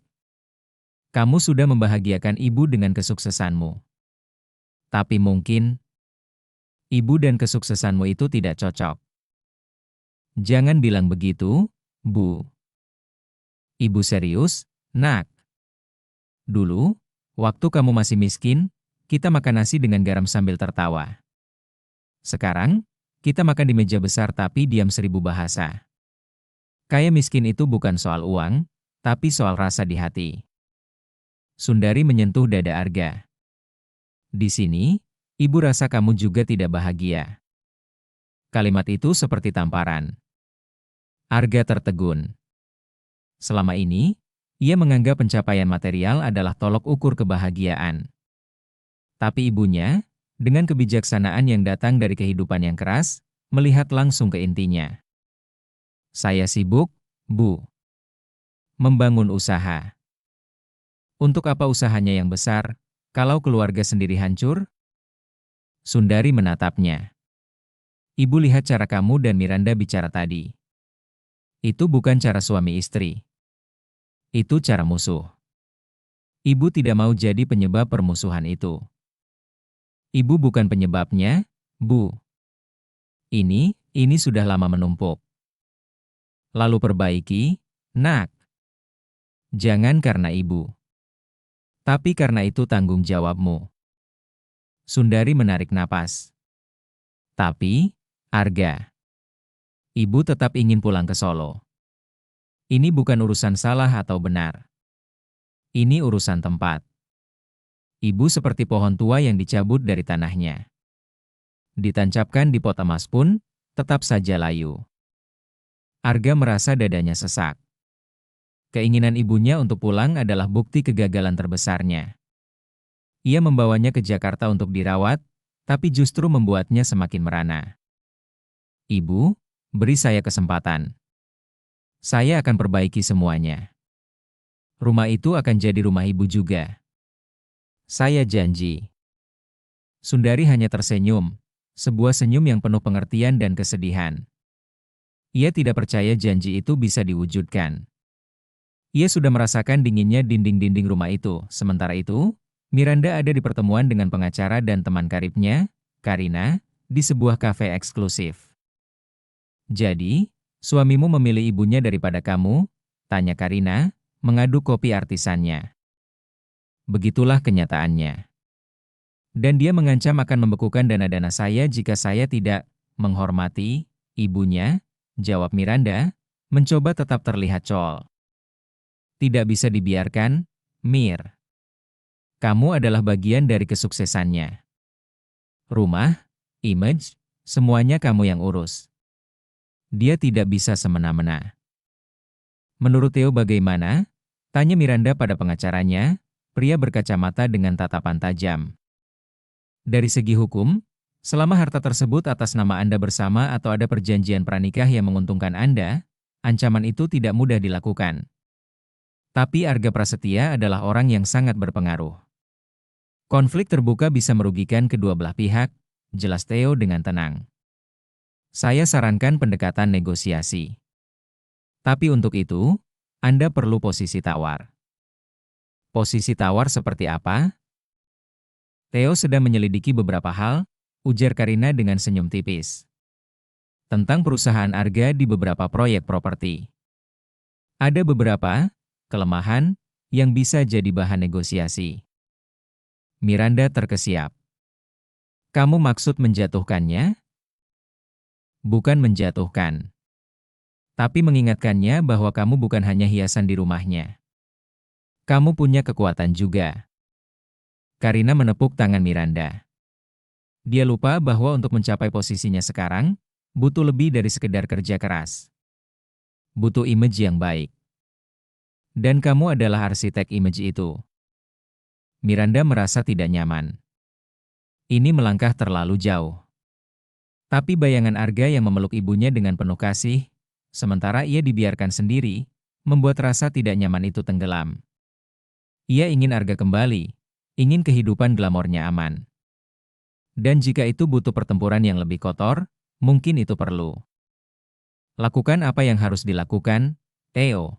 Kamu sudah membahagiakan ibu dengan kesuksesanmu. Tapi mungkin, ibu dan kesuksesanmu itu tidak cocok. Jangan bilang begitu, Bu. Ibu serius, Nak. Dulu, waktu kamu masih miskin, kita makan nasi dengan garam sambil tertawa. Sekarang, kita makan di meja besar tapi diam 1000 bahasa. Kaya miskin itu bukan soal uang, tapi soal rasa di hati. Sundari menyentuh dada Arga. Di sini, ibu rasa kamu juga tidak bahagia. Kalimat itu seperti tamparan. Arga tertegun. Selama ini, ia menganggap pencapaian material adalah tolok ukur kebahagiaan. Tapi ibunya, dengan kebijaksanaan yang datang dari kehidupan yang keras, melihat langsung ke intinya. Saya sibuk, Bu. Membangun usaha. Untuk apa usahanya yang besar, kalau keluarga sendiri hancur? Sundari menatapnya. Ibu lihat cara kamu dan Miranda bicara tadi. Itu bukan cara suami istri. Itu cara musuh. Ibu tidak mau jadi penyebab permusuhan itu. Ibu bukan penyebabnya, Bu. Ini sudah lama menumpuk. Lalu perbaiki, Nak. Jangan karena ibu. Tapi karena itu tanggung jawabmu. Sundari menarik napas. Tapi, Arga. Ibu tetap ingin pulang ke Solo. Ini bukan urusan salah atau benar. Ini urusan tempat. Ibu seperti pohon tua yang dicabut dari tanahnya. Ditancapkan di pot emas pun, tetap saja layu. Arga merasa dadanya sesak. Keinginan ibunya untuk pulang adalah bukti kegagalan terbesarnya. Ia membawanya ke Jakarta untuk dirawat, tapi justru membuatnya semakin merana. Ibu, beri saya kesempatan. Saya akan perbaiki semuanya. Rumah itu akan jadi rumah ibu juga. Saya janji. Sundari hanya tersenyum, sebuah senyum yang penuh pengertian dan kesedihan. Ia tidak percaya janji itu bisa diwujudkan. Ia sudah merasakan dinginnya dinding-dinding rumah itu. Sementara itu, Miranda ada di pertemuan dengan pengacara dan teman karibnya, Karina, di sebuah kafe eksklusif. Jadi, suamimu memilih ibunya daripada kamu? Tanya Karina, mengaduk kopi artisannya. Begitulah kenyataannya. Dan dia mengancam akan membekukan dana-dana saya jika saya tidak menghormati ibunya, jawab Miranda, mencoba tetap terlihat cool. Tidak bisa dibiarkan, Mir. Kamu adalah bagian dari kesuksesannya. Rumah, image, semuanya kamu yang urus. Dia tidak bisa semena-mena. Menurut Theo bagaimana? Tanya Miranda pada pengacaranya, pria berkacamata dengan tatapan tajam. Dari segi hukum, selama harta tersebut atas nama Anda bersama atau ada perjanjian pranikah yang menguntungkan Anda, ancaman itu tidak mudah dilakukan. Tapi Arga Prasetya adalah orang yang sangat berpengaruh. Konflik terbuka bisa merugikan kedua belah pihak, jelas Theo dengan tenang. Saya sarankan pendekatan negosiasi. Tapi untuk itu, Anda perlu posisi tawar. Posisi tawar seperti apa? Theo sedang menyelidiki beberapa hal, ujar Karina dengan senyum tipis. Tentang perusahaan Arga di beberapa proyek properti. Ada beberapa kelemahan yang bisa jadi bahan negosiasi. Miranda terkesiap. Kamu maksud menjatuhkannya? Bukan menjatuhkan. Tapi mengingatkannya bahwa kamu bukan hanya hiasan di rumahnya. Kamu punya kekuatan juga. Karina menepuk tangan Miranda. Dia lupa bahwa untuk mencapai posisinya sekarang, butuh lebih dari sekedar kerja keras. Butuh image yang baik. Dan kamu adalah arsitek image itu. Miranda merasa tidak nyaman. Ini melangkah terlalu jauh. Tapi bayangan Arga yang memeluk ibunya dengan penuh kasih, sementara ia dibiarkan sendiri, membuat rasa tidak nyaman itu tenggelam. Ia ingin Arga kembali, ingin kehidupan glamornya aman. Dan jika itu butuh pertempuran yang lebih kotor, mungkin itu perlu. Lakukan apa yang harus dilakukan, Theo.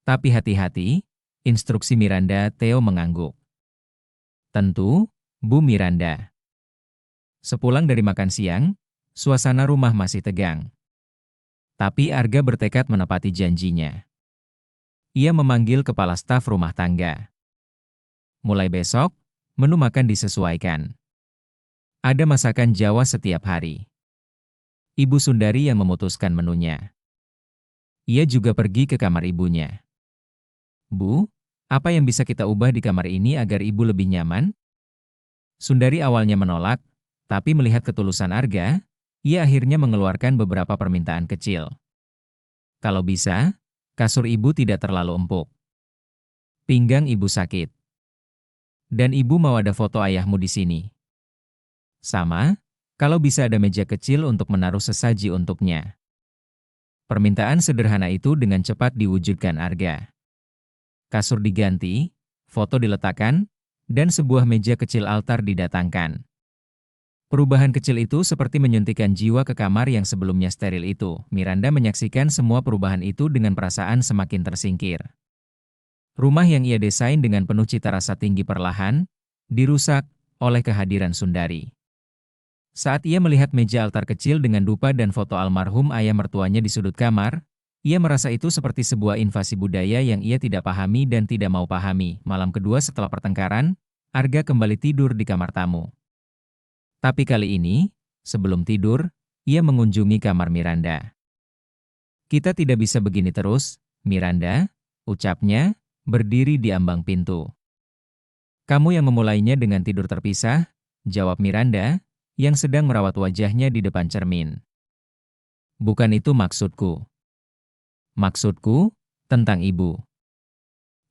Tapi hati-hati, instruksi Miranda. Theo mengangguk. Tentu, Bu Miranda. Sepulang dari makan siang, suasana rumah masih tegang. Tapi Arga bertekad menepati janjinya. Ia memanggil kepala staf rumah tangga. Mulai besok, menu makan disesuaikan. Ada masakan Jawa setiap hari. Ibu Sundari yang memutuskan menunya. Ia juga pergi ke kamar ibunya. Bu, apa yang bisa kita ubah di kamar ini agar ibu lebih nyaman? Sundari awalnya menolak, tapi melihat ketulusan Arga, ia akhirnya mengeluarkan beberapa permintaan kecil. Kalau bisa, kasur ibu tidak terlalu empuk. Pinggang ibu sakit. Dan ibu mau ada foto ayahmu di sini. Sama, kalau bisa ada meja kecil untuk menaruh sesaji untuknya. Permintaan sederhana itu dengan cepat diwujudkan Arga. Kasur diganti, foto diletakkan, dan sebuah meja kecil altar didatangkan. Perubahan kecil itu seperti menyuntikkan jiwa ke kamar yang sebelumnya steril itu. Miranda menyaksikan semua perubahan itu dengan perasaan semakin tersingkir. Rumah yang ia desain dengan penuh cita rasa tinggi perlahan, dirusak oleh kehadiran Sundari. Saat ia melihat meja altar kecil dengan dupa dan foto almarhum ayah mertuanya di sudut kamar, ia merasa itu seperti sebuah invasi budaya yang ia tidak pahami dan tidak mau pahami. Malam kedua setelah pertengkaran, Arga kembali tidur di kamar tamu. Tapi kali ini, sebelum tidur, ia mengunjungi kamar Miranda. Kita tidak bisa begini terus, Miranda, ucapnya, berdiri di ambang pintu. Kamu yang memulainya dengan tidur terpisah, jawab Miranda, yang sedang merawat wajahnya di depan cermin. Bukan itu maksudku. Maksudku, tentang ibu.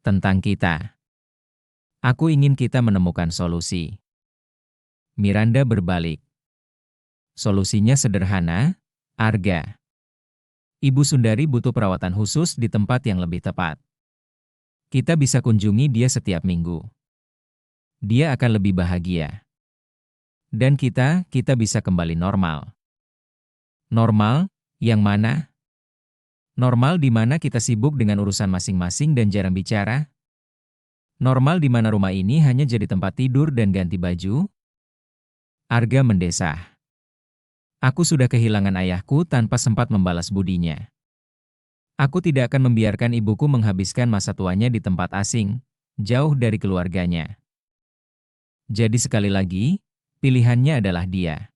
Tentang kita. Aku ingin kita menemukan solusi. Miranda berbalik. Solusinya sederhana, Arga. Ibu Sundari butuh perawatan khusus di tempat yang lebih tepat. Kita bisa kunjungi dia setiap minggu. Dia akan lebih bahagia. Dan kita bisa kembali normal. Normal, yang mana? Normal di mana kita sibuk dengan urusan masing-masing dan jarang bicara? Normal di mana rumah ini hanya jadi tempat tidur dan ganti baju? Arga mendesah. Aku sudah kehilangan ayahku tanpa sempat membalas budinya. Aku tidak akan membiarkan ibuku menghabiskan masa tuanya di tempat asing, jauh dari keluarganya. Jadi sekali lagi, pilihannya adalah dia.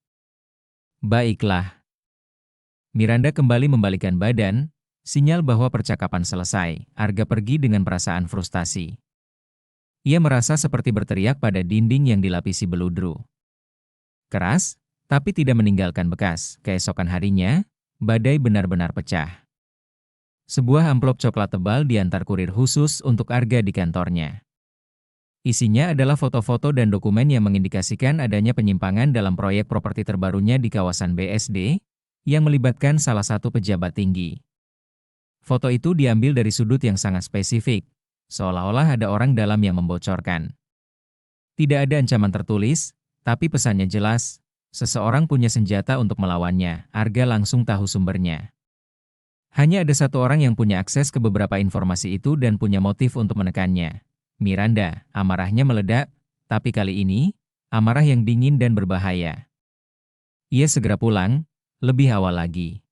Baiklah. Miranda kembali membalikkan badan, sinyal bahwa percakapan selesai. Arga pergi dengan perasaan frustasi. Ia merasa seperti berteriak pada dinding yang dilapisi beludru. Keras, tapi tidak meninggalkan bekas. Keesokan harinya, badai benar-benar pecah. Sebuah amplop coklat tebal diantar kurir khusus untuk Arga di kantornya. Isinya adalah foto-foto dan dokumen yang mengindikasikan adanya penyimpangan dalam proyek properti terbarunya di kawasan BSD, yang melibatkan salah satu pejabat tinggi. Foto itu diambil dari sudut yang sangat spesifik, seolah-olah ada orang dalam yang membocorkan. Tidak ada ancaman tertulis, tapi pesannya jelas, seseorang punya senjata untuk melawannya. Arga langsung tahu sumbernya. Hanya ada satu orang yang punya akses ke beberapa informasi itu dan punya motif untuk menekannya. Miranda, amarahnya meledak, tapi kali ini, amarah yang dingin dan berbahaya. Ia segera pulang, lebih awal lagi.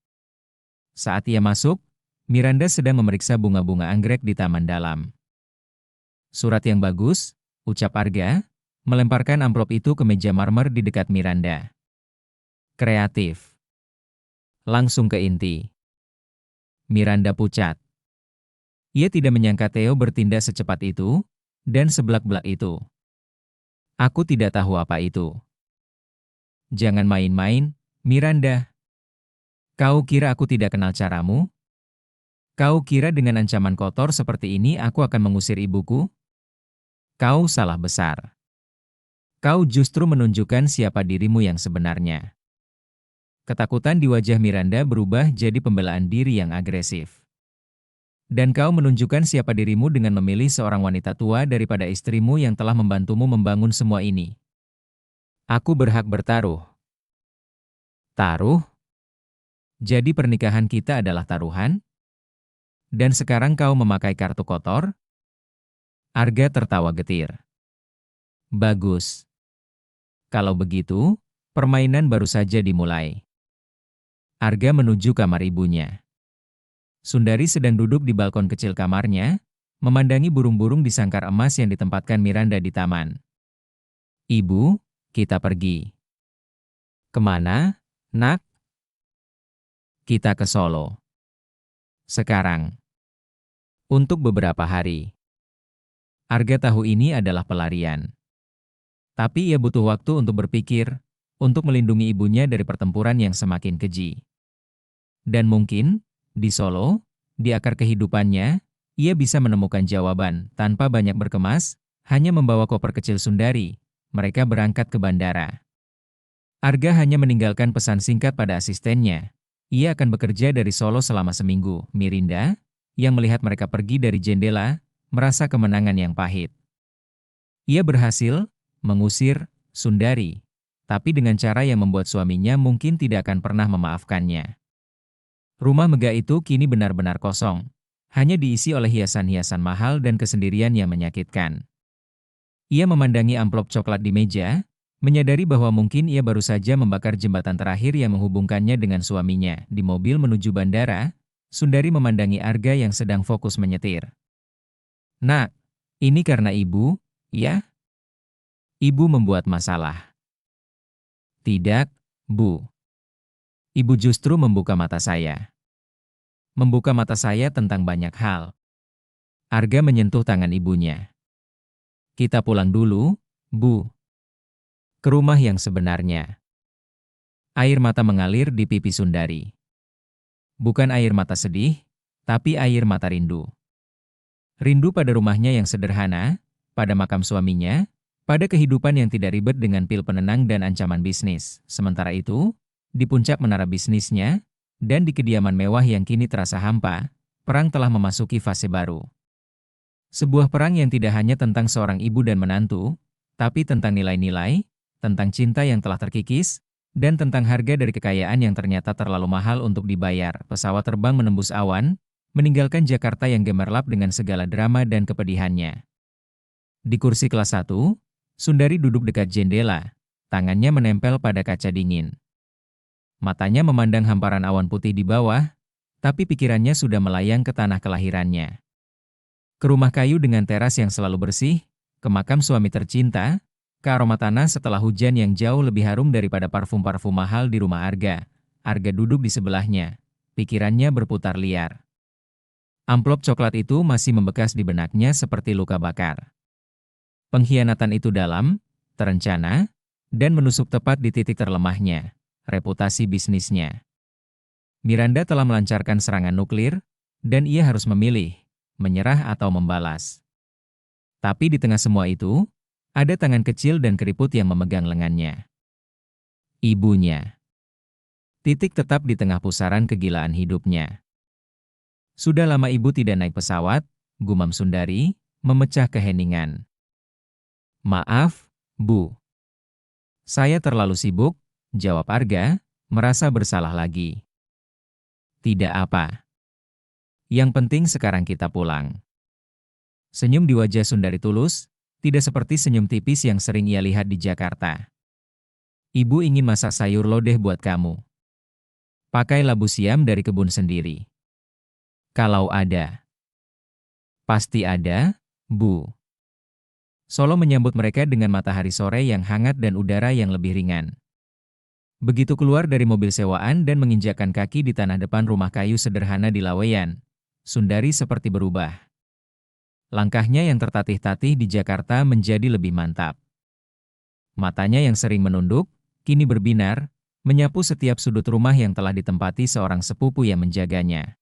Saat ia masuk, Miranda sedang memeriksa bunga-bunga anggrek di taman dalam. Surat yang bagus, ucap Arga, melemparkan amplop itu ke meja marmer di dekat Miranda. Kreatif. Langsung ke inti. Miranda pucat. Ia tidak menyangka Theo bertindak secepat itu, dan sebelak-belak itu. Aku tidak tahu apa itu. Jangan main-main, Miranda. Kau kira aku tidak kenal caramu? Kau kira dengan ancaman kotor seperti ini aku akan mengusir ibuku? Kau salah besar. Kau justru menunjukkan siapa dirimu yang sebenarnya. Ketakutan di wajah Miranda berubah jadi pembelaan diri yang agresif. Dan kau menunjukkan siapa dirimu dengan memilih seorang wanita tua daripada istrimu yang telah membantumu membangun semua ini. Aku berhak bertaruh. Taruh? Jadi pernikahan kita adalah taruhan? Dan sekarang kau memakai kartu kotor? Arga tertawa getir. Bagus. Kalau begitu, permainan baru saja dimulai. Arga menuju kamar ibunya. Sundari sedang duduk di balkon kecil kamarnya, memandangi burung-burung di sangkar emas yang ditempatkan Miranda di taman. Ibu, kita pergi. Kemana, nak? Kita ke Solo. Sekarang. Untuk beberapa hari. Arga tahu ini adalah pelarian. Tapi ia butuh waktu untuk berpikir, untuk melindungi ibunya dari pertempuran yang semakin keji. Dan mungkin, di Solo, di akar kehidupannya, ia bisa menemukan jawaban tanpa banyak berkemas, hanya membawa koper kecil Sundari. Mereka berangkat ke bandara. Arga hanya meninggalkan pesan singkat pada asistennya. Ia akan bekerja dari Solo selama seminggu. Mirinda, yang melihat mereka pergi dari jendela, merasa kemenangan yang pahit. Ia berhasil mengusir Sundari, tapi dengan cara yang membuat suaminya mungkin tidak akan pernah memaafkannya. Rumah megah itu kini benar-benar kosong, hanya diisi oleh hiasan-hiasan mahal dan kesendirian yang menyakitkan. Ia memandangi amplop coklat di meja, menyadari bahwa mungkin ia baru saja membakar jembatan terakhir yang menghubungkannya dengan suaminya. Di mobil menuju bandara, Sundari memandangi Arga yang sedang fokus menyetir. Nak, ini karena ibu, ya? Ibu membuat masalah. Tidak, Bu. Ibu justru membuka mata saya. membuka mata saya tentang banyak hal. Arga menyentuh tangan ibunya. Kita pulang dulu, Bu. Ke rumah yang sebenarnya. Air mata mengalir di pipi Sundari. Bukan air mata sedih, tapi air mata rindu. Rindu pada rumahnya yang sederhana, pada makam suaminya, pada kehidupan yang tidak ribet dengan pil penenang dan ancaman bisnis. Sementara itu, di puncak menara bisnisnya, dan di kediaman mewah yang kini terasa hampa, perang telah memasuki fase baru. Sebuah perang yang tidak hanya tentang seorang ibu dan menantu, tapi tentang nilai-nilai, tentang cinta yang telah terkikis, dan tentang harga dari kekayaan yang ternyata terlalu mahal untuk dibayar. Pesawat terbang menembus awan, meninggalkan Jakarta yang gemerlap dengan segala drama dan kepedihannya. Di kursi kelas 1, Sundari duduk dekat jendela, tangannya menempel pada kaca dingin. Matanya memandang hamparan awan putih di bawah, tapi pikirannya sudah melayang ke tanah kelahirannya. Ke rumah kayu dengan teras yang selalu bersih, ke makam suami tercinta, ke aroma tanah setelah hujan yang jauh lebih harum daripada parfum-parfum mahal di rumah Arga. Arga duduk di sebelahnya, pikirannya berputar liar. Amplop coklat itu masih membekas di benaknya seperti luka bakar. Pengkhianatan itu dalam, terencana, dan menusuk tepat di titik terlemahnya, reputasi bisnisnya. Miranda telah melancarkan serangan nuklir, dan ia harus memilih, menyerah atau membalas. Tapi di tengah semua itu, ada tangan kecil dan keriput yang memegang lengannya. Ibunya. Titik tetap di tengah pusaran kegilaan hidupnya. Sudah lama ibu tidak naik pesawat, gumam Sundari, memecah keheningan. Maaf, Bu. Saya terlalu sibuk, jawab Arga, merasa bersalah lagi. Tidak apa. Yang penting sekarang kita pulang. Senyum di wajah Sundari tulus, tidak seperti senyum tipis yang sering ia lihat di Jakarta. Ibu ingin masak sayur lodeh buat kamu. Pakai labu siam dari kebun sendiri. Kalau ada. Pasti ada, Bu. Solo menyambut mereka dengan matahari sore yang hangat dan udara yang lebih ringan. Begitu keluar dari mobil sewaan dan menginjakkan kaki di tanah depan rumah kayu sederhana di Laweyan, Sundari seperti berubah. Langkahnya yang tertatih-tatih di Jakarta menjadi lebih mantap. Matanya yang sering menunduk, kini berbinar, menyapu setiap sudut rumah yang telah ditempati seorang sepupu yang menjaganya.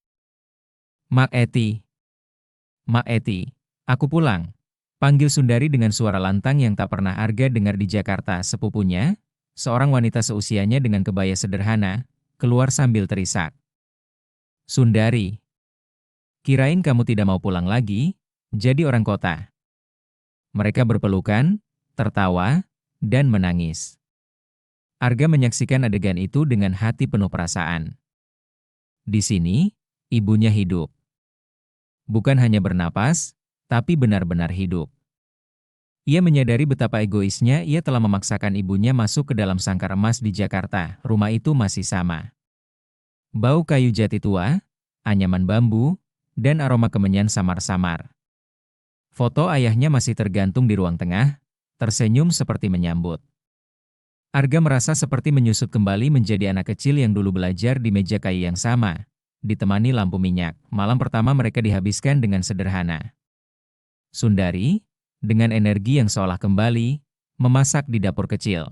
Mak Eti. Mak Eti, aku pulang. Panggil Sundari dengan suara lantang yang tak pernah Arga dengar di Jakarta. Sepupunya, seorang wanita seusianya dengan kebaya sederhana, keluar sambil terisak. Sundari. Kirain kamu tidak mau pulang lagi, jadi orang kota. Mereka berpelukan, tertawa, dan menangis. Arga menyaksikan adegan itu dengan hati penuh perasaan. Di sini, ibunya hidup. Bukan hanya bernapas, tapi benar-benar hidup. Ia menyadari betapa egoisnya ia telah memaksakan ibunya masuk ke dalam sangkar emas di Jakarta. Rumah itu masih sama. Bau kayu jati tua, anyaman bambu, dan aroma kemenyan samar-samar. Foto ayahnya masih tergantung di ruang tengah, tersenyum seperti menyambut. Arga merasa seperti menyusut kembali menjadi anak kecil yang dulu belajar di meja kayu yang sama, ditemani lampu minyak. Malam pertama mereka dihabiskan dengan sederhana. Sundari, dengan energi yang seolah kembali, memasak di dapur kecil.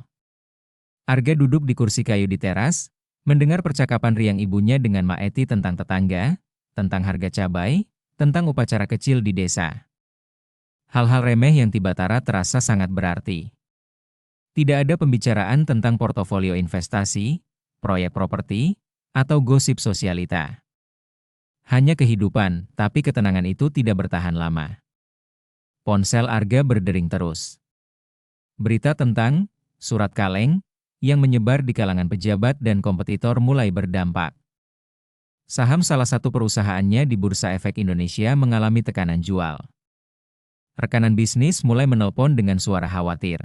Arga duduk di kursi kayu di teras, mendengar percakapan riang ibunya dengan Mak Eti tentang tetangga, tentang harga cabai, tentang upacara kecil di desa. Hal-hal remeh yang tiba-tiba terasa sangat berarti. Tidak ada pembicaraan tentang portofolio investasi, proyek properti, atau gosip sosialita. Hanya kehidupan, tapi ketenangan itu tidak bertahan lama. Ponsel Arga berdering terus. Berita tentang surat kaleng yang menyebar di kalangan pejabat dan kompetitor mulai berdampak. Saham salah satu perusahaannya di Bursa Efek Indonesia mengalami tekanan jual. Rekanan bisnis mulai menelpon dengan suara khawatir.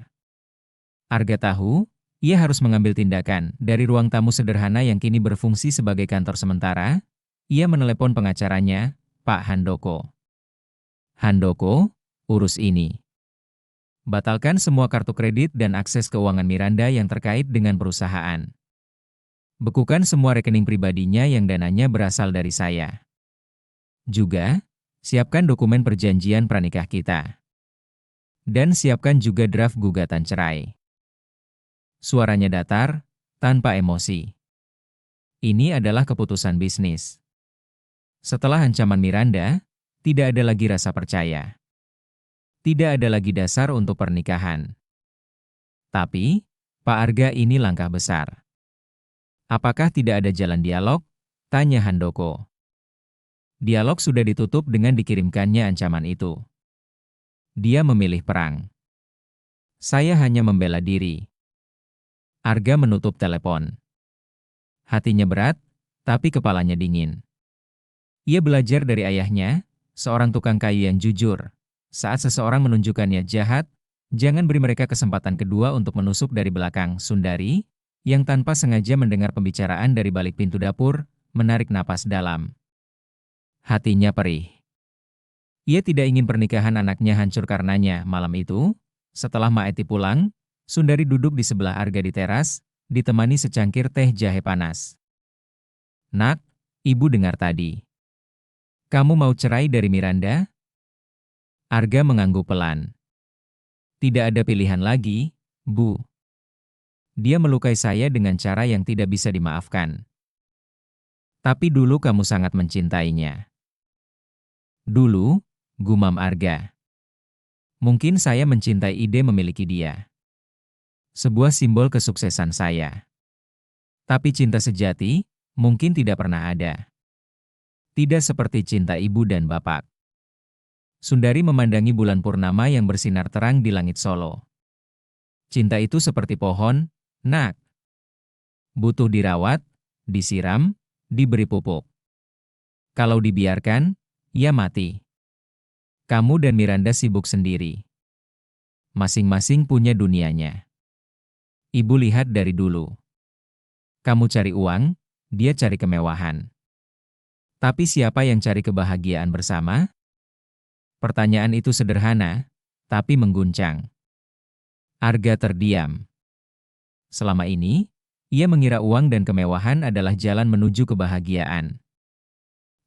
Arga tahu, ia harus mengambil tindakan. Dari ruang tamu sederhana yang kini berfungsi sebagai kantor sementara, ia menelepon pengacaranya, Pak Handoko. Handoko, urus ini. Batalkan semua kartu kredit dan akses keuangan Miranda yang terkait dengan perusahaan. Bekukan semua rekening pribadinya yang dananya berasal dari saya. Juga, siapkan dokumen perjanjian pranikah kita. Dan siapkan juga draft gugatan cerai. Suaranya datar, tanpa emosi. Ini adalah keputusan bisnis. Setelah ancaman Miranda, tidak ada lagi rasa percaya. Tidak ada lagi dasar untuk pernikahan. Tapi, Pak Arga, ini langkah besar. Apakah tidak ada jalan dialog? Tanya Handoko. Dialog sudah ditutup dengan dikirimkannya ancaman itu. Dia memilih perang. Saya hanya membela diri. Arga menutup telepon. Hatinya berat, tapi kepalanya dingin. Ia belajar dari ayahnya, seorang tukang kayu yang jujur. Saat seseorang menunjukkannya jahat, jangan beri mereka kesempatan kedua untuk menusuk dari belakang. Sundari, yang tanpa sengaja mendengar pembicaraan dari balik pintu dapur, menarik napas dalam. Hatinya perih. Ia tidak ingin pernikahan anaknya hancur karenanya. Malam itu, setelah Maeti pulang, Sundari duduk di sebelah Arga di teras, ditemani secangkir teh jahe panas. Nak, ibu dengar tadi. Kamu mau cerai dari Miranda? Arga mengangguk pelan. Tidak ada pilihan lagi, Bu. Dia melukai saya dengan cara yang tidak bisa dimaafkan. Tapi dulu kamu sangat mencintainya. Dulu, gumam Arga. Mungkin saya mencintai ide memiliki dia. Sebuah simbol kesuksesan saya. Tapi cinta sejati, mungkin tidak pernah ada. Tidak seperti cinta ibu dan bapak. Sundari memandangi bulan purnama yang bersinar terang di langit Solo. Cinta itu seperti pohon, Nak. Butuh dirawat, disiram, diberi pupuk. Kalau dibiarkan, ia mati. Kamu dan Miranda sibuk sendiri. Masing-masing punya dunianya. Ibu lihat dari dulu. Kamu cari uang, dia cari kemewahan. Tapi siapa yang cari kebahagiaan bersama? Pertanyaan itu sederhana, tapi mengguncang. Arga terdiam. Selama ini, ia mengira uang dan kemewahan adalah jalan menuju kebahagiaan.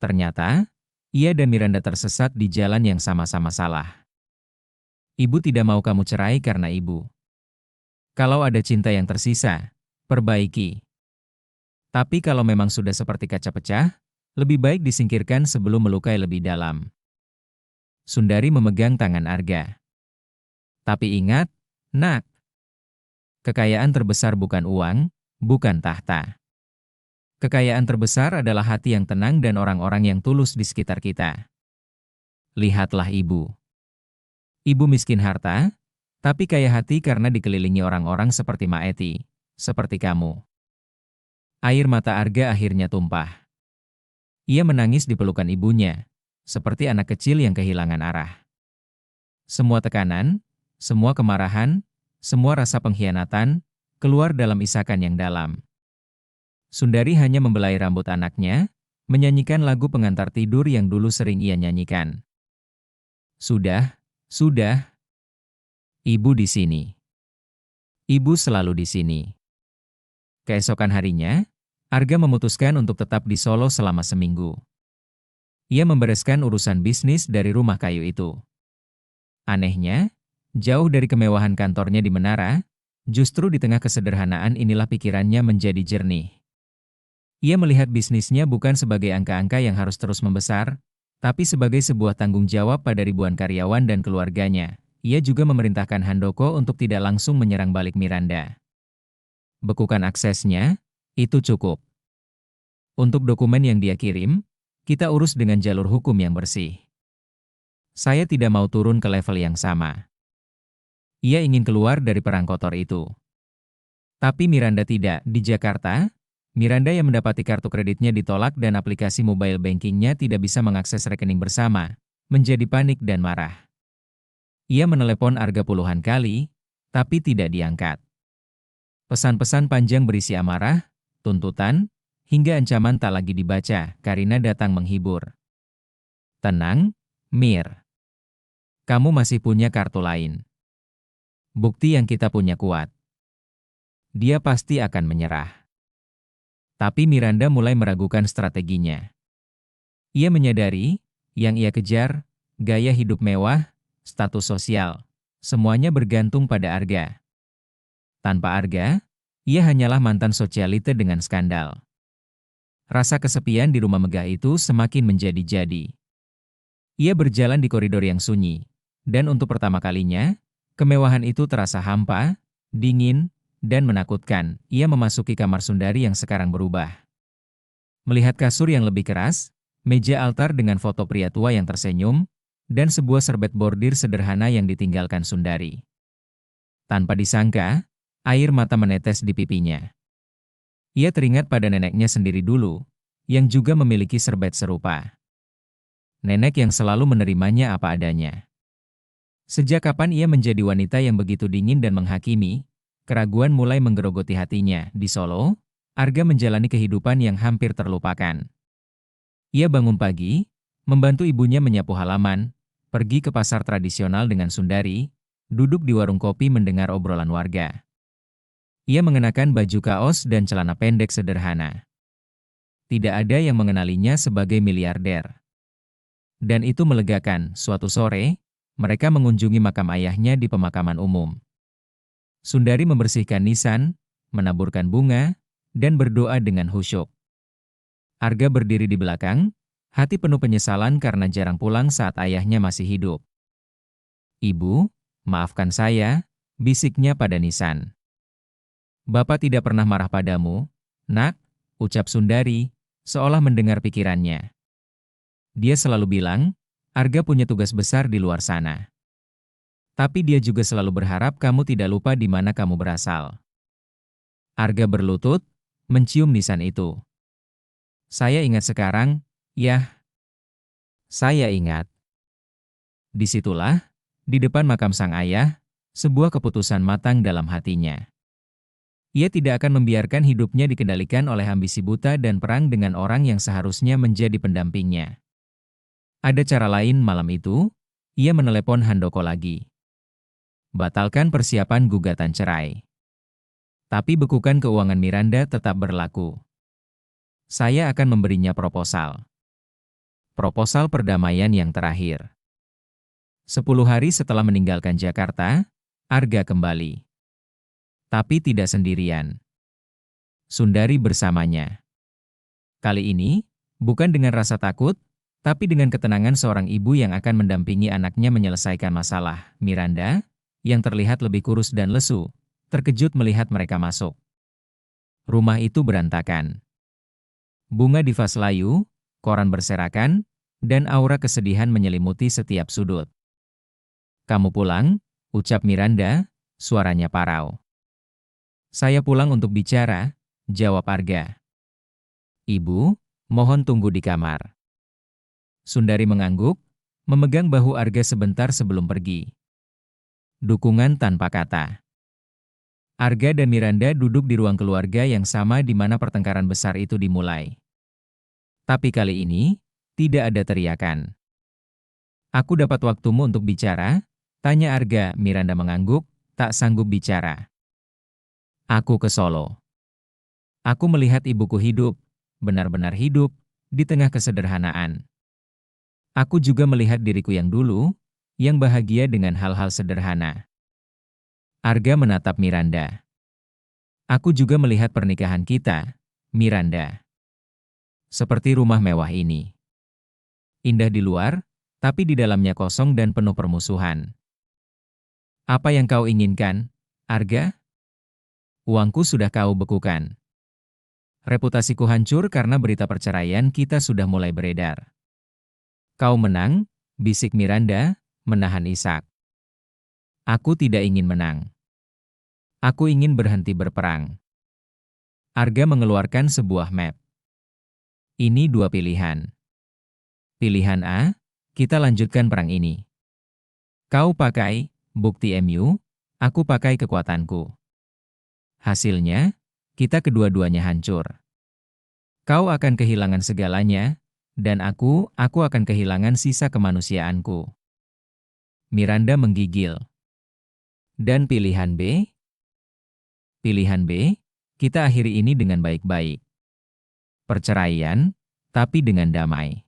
Ternyata, ia dan Miranda tersesat di jalan yang sama-sama salah. Ibu tidak mau kamu cerai karena ibu. Kalau ada cinta yang tersisa, perbaiki. Tapi kalau memang sudah seperti kaca pecah, lebih baik disingkirkan sebelum melukai lebih dalam. Sundari memegang tangan Arga. Tapi ingat, Nak. Kekayaan terbesar bukan uang, bukan tahta. Kekayaan terbesar adalah hati yang tenang dan orang-orang yang tulus di sekitar kita. Lihatlah ibu. Ibu miskin harta, tapi kaya hati karena dikelilingi orang-orang seperti Maeti, seperti kamu. Air mata Arga akhirnya tumpah. Ia menangis di pelukan ibunya, seperti anak kecil yang kehilangan arah. Semua tekanan, semua kemarahan, semua rasa pengkhianatan, keluar dalam isakan yang dalam. Sundari hanya membelai rambut anaknya, menyanyikan lagu pengantar tidur yang dulu sering ia nyanyikan. Sudah. Ibu di sini. Ibu selalu di sini. Keesokan harinya, Arga memutuskan untuk tetap di Solo selama seminggu. Ia membereskan urusan bisnis dari rumah kayu itu. Anehnya, jauh dari kemewahan kantornya di Menara, justru di tengah kesederhanaan inilah pikirannya menjadi jernih. Ia melihat bisnisnya bukan sebagai angka-angka yang harus terus membesar, tapi sebagai sebuah tanggung jawab pada ribuan karyawan dan keluarganya. Ia juga memerintahkan Handoko untuk tidak langsung menyerang balik Miranda. Bekukan aksesnya, itu cukup. Untuk dokumen yang dia kirim, kita urus dengan jalur hukum yang bersih. Saya tidak mau turun ke level yang sama. Ia ingin keluar dari perang kotor itu. Tapi Miranda tidak. Di Jakarta, Miranda yang mendapati kartu kreditnya ditolak dan aplikasi mobile bankingnya tidak bisa mengakses rekening bersama, menjadi panik dan marah. Ia menelepon Arga puluhan kali, tapi tidak diangkat. Pesan-pesan panjang berisi amarah, tuntutan, hingga ancaman tak lagi dibaca. Karina datang menghibur. Tenang, Mir. Kamu masih punya kartu lain. Bukti yang kita punya kuat. Dia pasti akan menyerah. Tapi Miranda mulai meragukan strateginya. Ia menyadari, Yang ia kejar, gaya hidup mewah, status sosial. Semuanya bergantung pada Arga. Tanpa Arga, ia hanyalah mantan sosialite dengan skandal. Rasa kesepian di rumah megah itu semakin menjadi-jadi. Ia berjalan di koridor yang sunyi, dan untuk pertama kalinya, kemewahan itu terasa hampa, dingin, dan menakutkan. Ia memasuki kamar Sundari yang sekarang berubah. Melihat kasur yang lebih keras, meja altar dengan foto pria tua yang tersenyum, dan sebuah serbet bordir sederhana yang ditinggalkan Sundari. Tanpa disangka, air mata menetes di pipinya. Ia teringat pada neneknya sendiri dulu, yang juga memiliki serbet serupa. Nenek yang selalu menerimanya apa adanya. Sejak kapan ia menjadi wanita yang begitu dingin dan menghakimi, keraguan mulai menggerogoti hatinya. Di Solo, Arga menjalani kehidupan yang hampir terlupakan. Ia bangun pagi, membantu ibunya menyapu halaman, pergi ke pasar tradisional dengan Sundari, duduk di warung kopi mendengar obrolan warga. Ia mengenakan baju kaos dan celana pendek sederhana. Tidak ada yang mengenalinya sebagai miliarder. Dan itu melegakan. Suatu sore, mereka mengunjungi makam ayahnya di pemakaman umum. Sundari membersihkan nisan, menaburkan bunga, dan berdoa dengan khusyuk. Arga berdiri di belakang, hati penuh penyesalan karena jarang pulang saat ayahnya masih hidup. "Ibu, maafkan saya," bisiknya pada Nisan. "Bapak tidak pernah marah padamu, nak," ucap Sundari, seolah mendengar pikirannya. Dia selalu bilang, Arga punya tugas besar di luar sana. Tapi dia juga selalu berharap kamu tidak lupa di mana kamu berasal. Arga berlutut, mencium nisan itu. "Saya ingat sekarang, yah. Saya ingat." Disitulah, di depan makam sang ayah, sebuah keputusan matang dalam hatinya. Ia tidak akan membiarkan hidupnya dikendalikan oleh ambisi buta dan perang dengan orang yang seharusnya menjadi pendampingnya. Ada cara lain. Malam itu, ia menelepon Handoko lagi. Batalkan persiapan gugatan cerai. Tapi bekukan keuangan Miranda tetap berlaku. Saya akan memberinya proposal. Proposal perdamaian yang terakhir. 10 hari setelah meninggalkan Jakarta, Arga kembali. Tapi tidak sendirian. Sundari bersamanya. Kali ini, bukan dengan rasa takut, tapi dengan ketenangan seorang ibu yang akan mendampingi anaknya menyelesaikan masalah. Miranda, yang terlihat lebih kurus dan lesu, terkejut melihat mereka masuk. Rumah itu berantakan. Bunga di vas layu, koran berserakan, dan aura kesedihan menyelimuti setiap sudut. "Kamu pulang?" ucap Miranda, suaranya parau. "Saya pulang untuk bicara," jawab Arga. "Ibu, mohon tunggu di kamar." Sundari mengangguk, memegang bahu Arga sebentar sebelum pergi. Dukungan tanpa kata. Arga dan Miranda duduk di ruang keluarga yang sama di mana pertengkaran besar itu dimulai. Tapi kali ini, tidak ada teriakan. "Aku dapat waktumu untuk bicara?" tanya Arga. Miranda mengangguk, tak sanggup bicara. "Aku ke Solo. Aku melihat ibuku hidup, benar-benar hidup, di tengah kesederhanaan. Aku juga melihat diriku yang dulu, yang bahagia dengan hal-hal sederhana." Arga menatap Miranda. "Aku juga melihat pernikahan kita, Miranda. Seperti rumah mewah ini. Indah di luar, tapi di dalamnya kosong dan penuh permusuhan. Apa yang kau inginkan, Arga? Uangku sudah kau bekukan. Reputasiku hancur karena berita perceraian kita sudah mulai beredar. Kau menang," bisik Miranda, menahan isak. "Aku tidak ingin menang. Aku ingin berhenti berperang." Arga mengeluarkan sebuah map. "Ini 2 pilihan. Pilihan A, kita lanjutkan perang ini. Kau pakai bukti MU, aku pakai kekuatanku. Hasilnya, kita kedua-duanya hancur. Kau akan kehilangan segalanya, dan aku akan kehilangan sisa kemanusiaanku." Miranda menggigil. "Dan pilihan B?" "Pilihan B, kita akhiri ini dengan baik-baik. Perceraian, tapi dengan damai."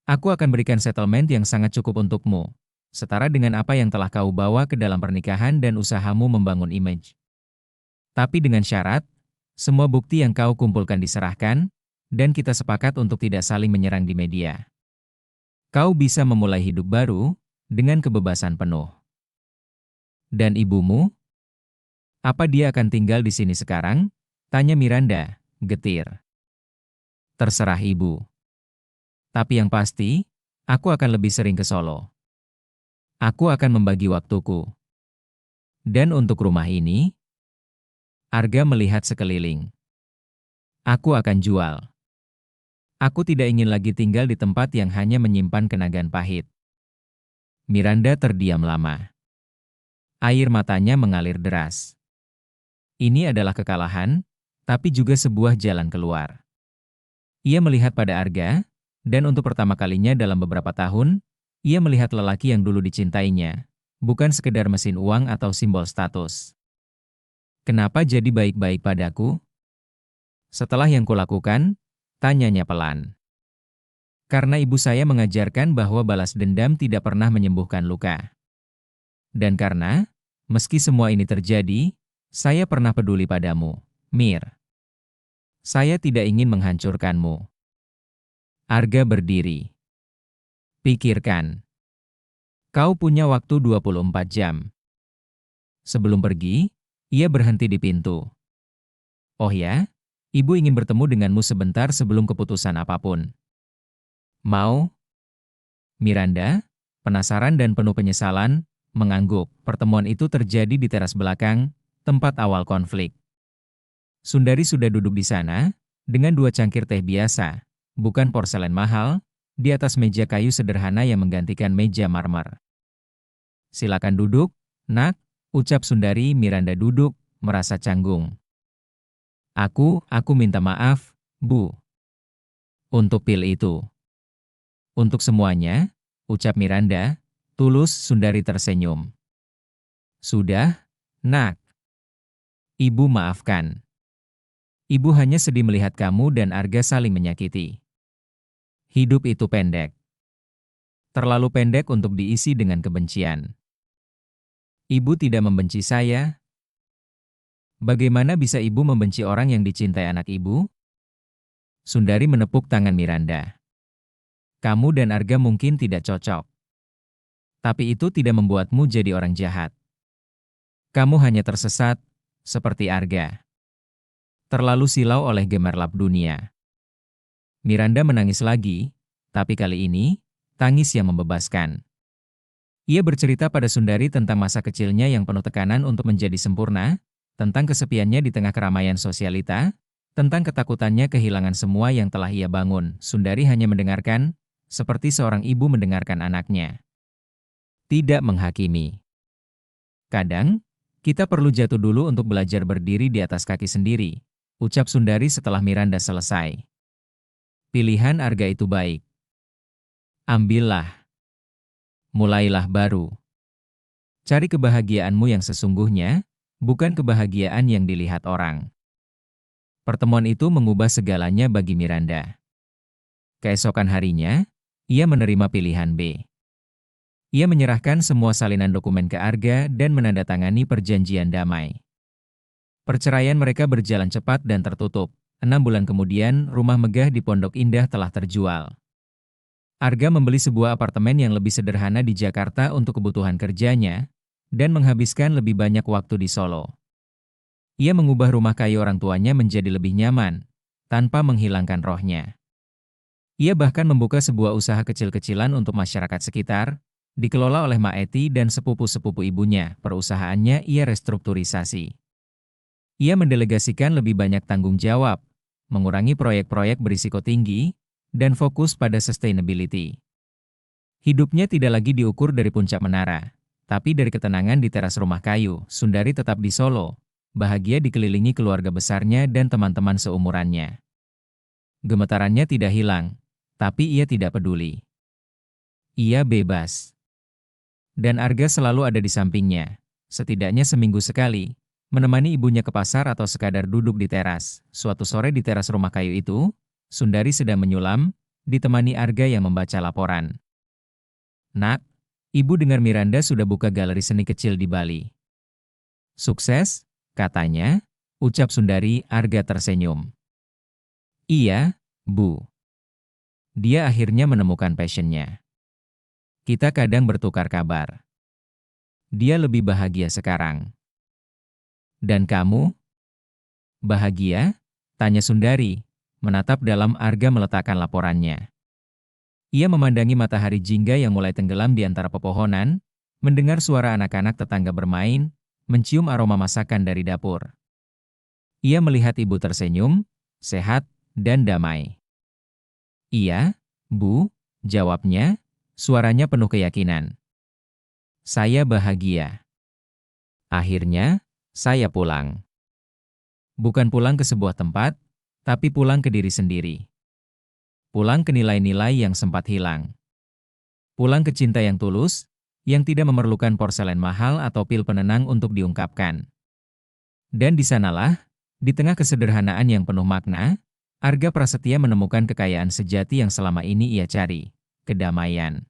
Aku akan berikan settlement yang sangat cukup untukmu, setara dengan apa yang telah kau bawa ke dalam pernikahan dan usahamu membangun image. Tapi dengan syarat, semua bukti yang kau kumpulkan diserahkan, dan kita sepakat untuk tidak saling menyerang di media. Kau bisa memulai hidup baru, dengan kebebasan penuh. Dan ibumu? Apa dia akan tinggal di sini sekarang? Tanya Miranda, getir. Terserah ibu. Tapi yang pasti, aku akan lebih sering ke Solo. Aku akan membagi waktuku. Dan untuk rumah ini, Arga melihat sekeliling. Aku akan jual. Aku tidak ingin lagi tinggal di tempat yang hanya menyimpan kenangan pahit. Miranda terdiam lama. Air matanya mengalir deras. Ini adalah kekalahan, tapi juga sebuah jalan keluar. Ia melihat pada Arga, dan untuk pertama kalinya dalam beberapa tahun, ia melihat lelaki yang dulu dicintainya, bukan sekedar mesin uang atau simbol status. Kenapa jadi baik-baik padaku? Setelah yang kulakukan, tanyanya pelan. Karena ibu saya mengajarkan bahwa balas dendam tidak pernah menyembuhkan luka. Dan karena, meski semua ini terjadi, saya pernah peduli padamu, Mir. Saya tidak ingin menghancurkanmu. Arga berdiri. Pikirkan. Kau punya waktu 24 jam. Sebelum pergi, ia berhenti di pintu. Oh ya, ibu ingin bertemu denganmu sebentar sebelum keputusan apapun. Mau? Miranda, penasaran dan penuh penyesalan, mengangguk. Pertemuan itu terjadi di teras belakang, tempat awal konflik. Sundari sudah duduk di sana, dengan 2 cangkir teh biasa, bukan porselen mahal, di atas meja kayu sederhana yang menggantikan meja marmer. Silakan duduk, nak, ucap Sundari. Miranda duduk, merasa canggung. Aku minta maaf, Bu. Untuk pil itu. Untuk semuanya, ucap Miranda, tulus. Sundari tersenyum. Sudah, nak. Ibu maafkan. Ibu hanya sedih melihat kamu dan Arga saling menyakiti. Hidup itu pendek. Terlalu pendek untuk diisi dengan kebencian. Ibu tidak membenci saya. Bagaimana bisa ibu membenci orang yang dicintai anak ibu? Sundari menepuk tangan Miranda. Kamu dan Arga mungkin tidak cocok. Tapi itu tidak membuatmu jadi orang jahat. Kamu hanya tersesat, seperti Arga. Terlalu silau oleh gemerlap dunia. Miranda menangis lagi, tapi kali ini, tangis yang membebaskan. Ia bercerita pada Sundari tentang masa kecilnya yang penuh tekanan untuk menjadi sempurna, tentang kesepiannya di tengah keramaian sosialita, tentang ketakutannya kehilangan semua yang telah ia bangun. Sundari hanya mendengarkan, seperti seorang ibu mendengarkan anaknya. Tidak menghakimi. Kadang, kita perlu jatuh dulu untuk belajar berdiri di atas kaki sendiri, ucap Sundari setelah Miranda selesai. Pilihan Arga itu baik. Ambillah. Mulailah baru. Cari kebahagiaanmu yang sesungguhnya, bukan kebahagiaan yang dilihat orang. Pertemuan itu mengubah segalanya bagi Miranda. Keesokan harinya, ia menerima pilihan B. Ia menyerahkan semua salinan dokumen ke Arga dan menandatangani perjanjian damai. Perceraian mereka berjalan cepat dan tertutup. 6 bulan kemudian, rumah megah di Pondok Indah telah terjual. Arga membeli sebuah apartemen yang lebih sederhana di Jakarta untuk kebutuhan kerjanya, dan menghabiskan lebih banyak waktu di Solo. Ia mengubah rumah kayu orang tuanya menjadi lebih nyaman, tanpa menghilangkan rohnya. Ia bahkan membuka sebuah usaha kecil-kecilan untuk masyarakat sekitar, dikelola oleh Ma Eti dan sepupu-sepupu ibunya. Perusahaannya ia restrukturisasi. Ia mendelegasikan lebih banyak tanggung jawab, mengurangi proyek-proyek berisiko tinggi, dan fokus pada sustainability. Hidupnya tidak lagi diukur dari puncak menara, tapi dari ketenangan di teras rumah kayu. Sundari tetap di Solo, bahagia dikelilingi keluarga besarnya dan teman-teman seumurannya. Gemetarannya tidak hilang, tapi ia tidak peduli. Ia bebas. Dan Arga selalu ada di sampingnya, setidaknya seminggu sekali, menemani ibunya ke pasar atau sekadar duduk di teras. Suatu sore di teras rumah kayu itu, Sundari sedang menyulam, ditemani Arga yang membaca laporan. "Nak, Ibu dengar Miranda sudah buka galeri seni kecil di Bali." "Sukses," katanya, ucap Sundari. Arga tersenyum. "Iya, Bu. Dia akhirnya menemukan passion-nya. Kita kadang bertukar kabar. Dia lebih bahagia sekarang." "Dan kamu? Bahagia?" tanya Sundari, menatap dalam. Arga meletakkan laporannya. Ia memandangi matahari jingga yang mulai tenggelam di antara pepohonan, mendengar suara anak-anak tetangga bermain, mencium aroma masakan dari dapur. Ia melihat ibu tersenyum, sehat, dan damai. "Iya, Bu," jawabnya, suaranya penuh keyakinan. "Saya bahagia. Akhirnya, saya pulang. Bukan pulang ke sebuah tempat, tapi pulang ke diri sendiri. Pulang ke nilai-nilai yang sempat hilang. Pulang ke cinta yang tulus, yang tidak memerlukan porselen mahal atau pil penenang untuk diungkapkan." Dan di sanalah, di tengah kesederhanaan yang penuh makna, Arga Prasetya menemukan kekayaan sejati yang selama ini ia cari, kedamaian.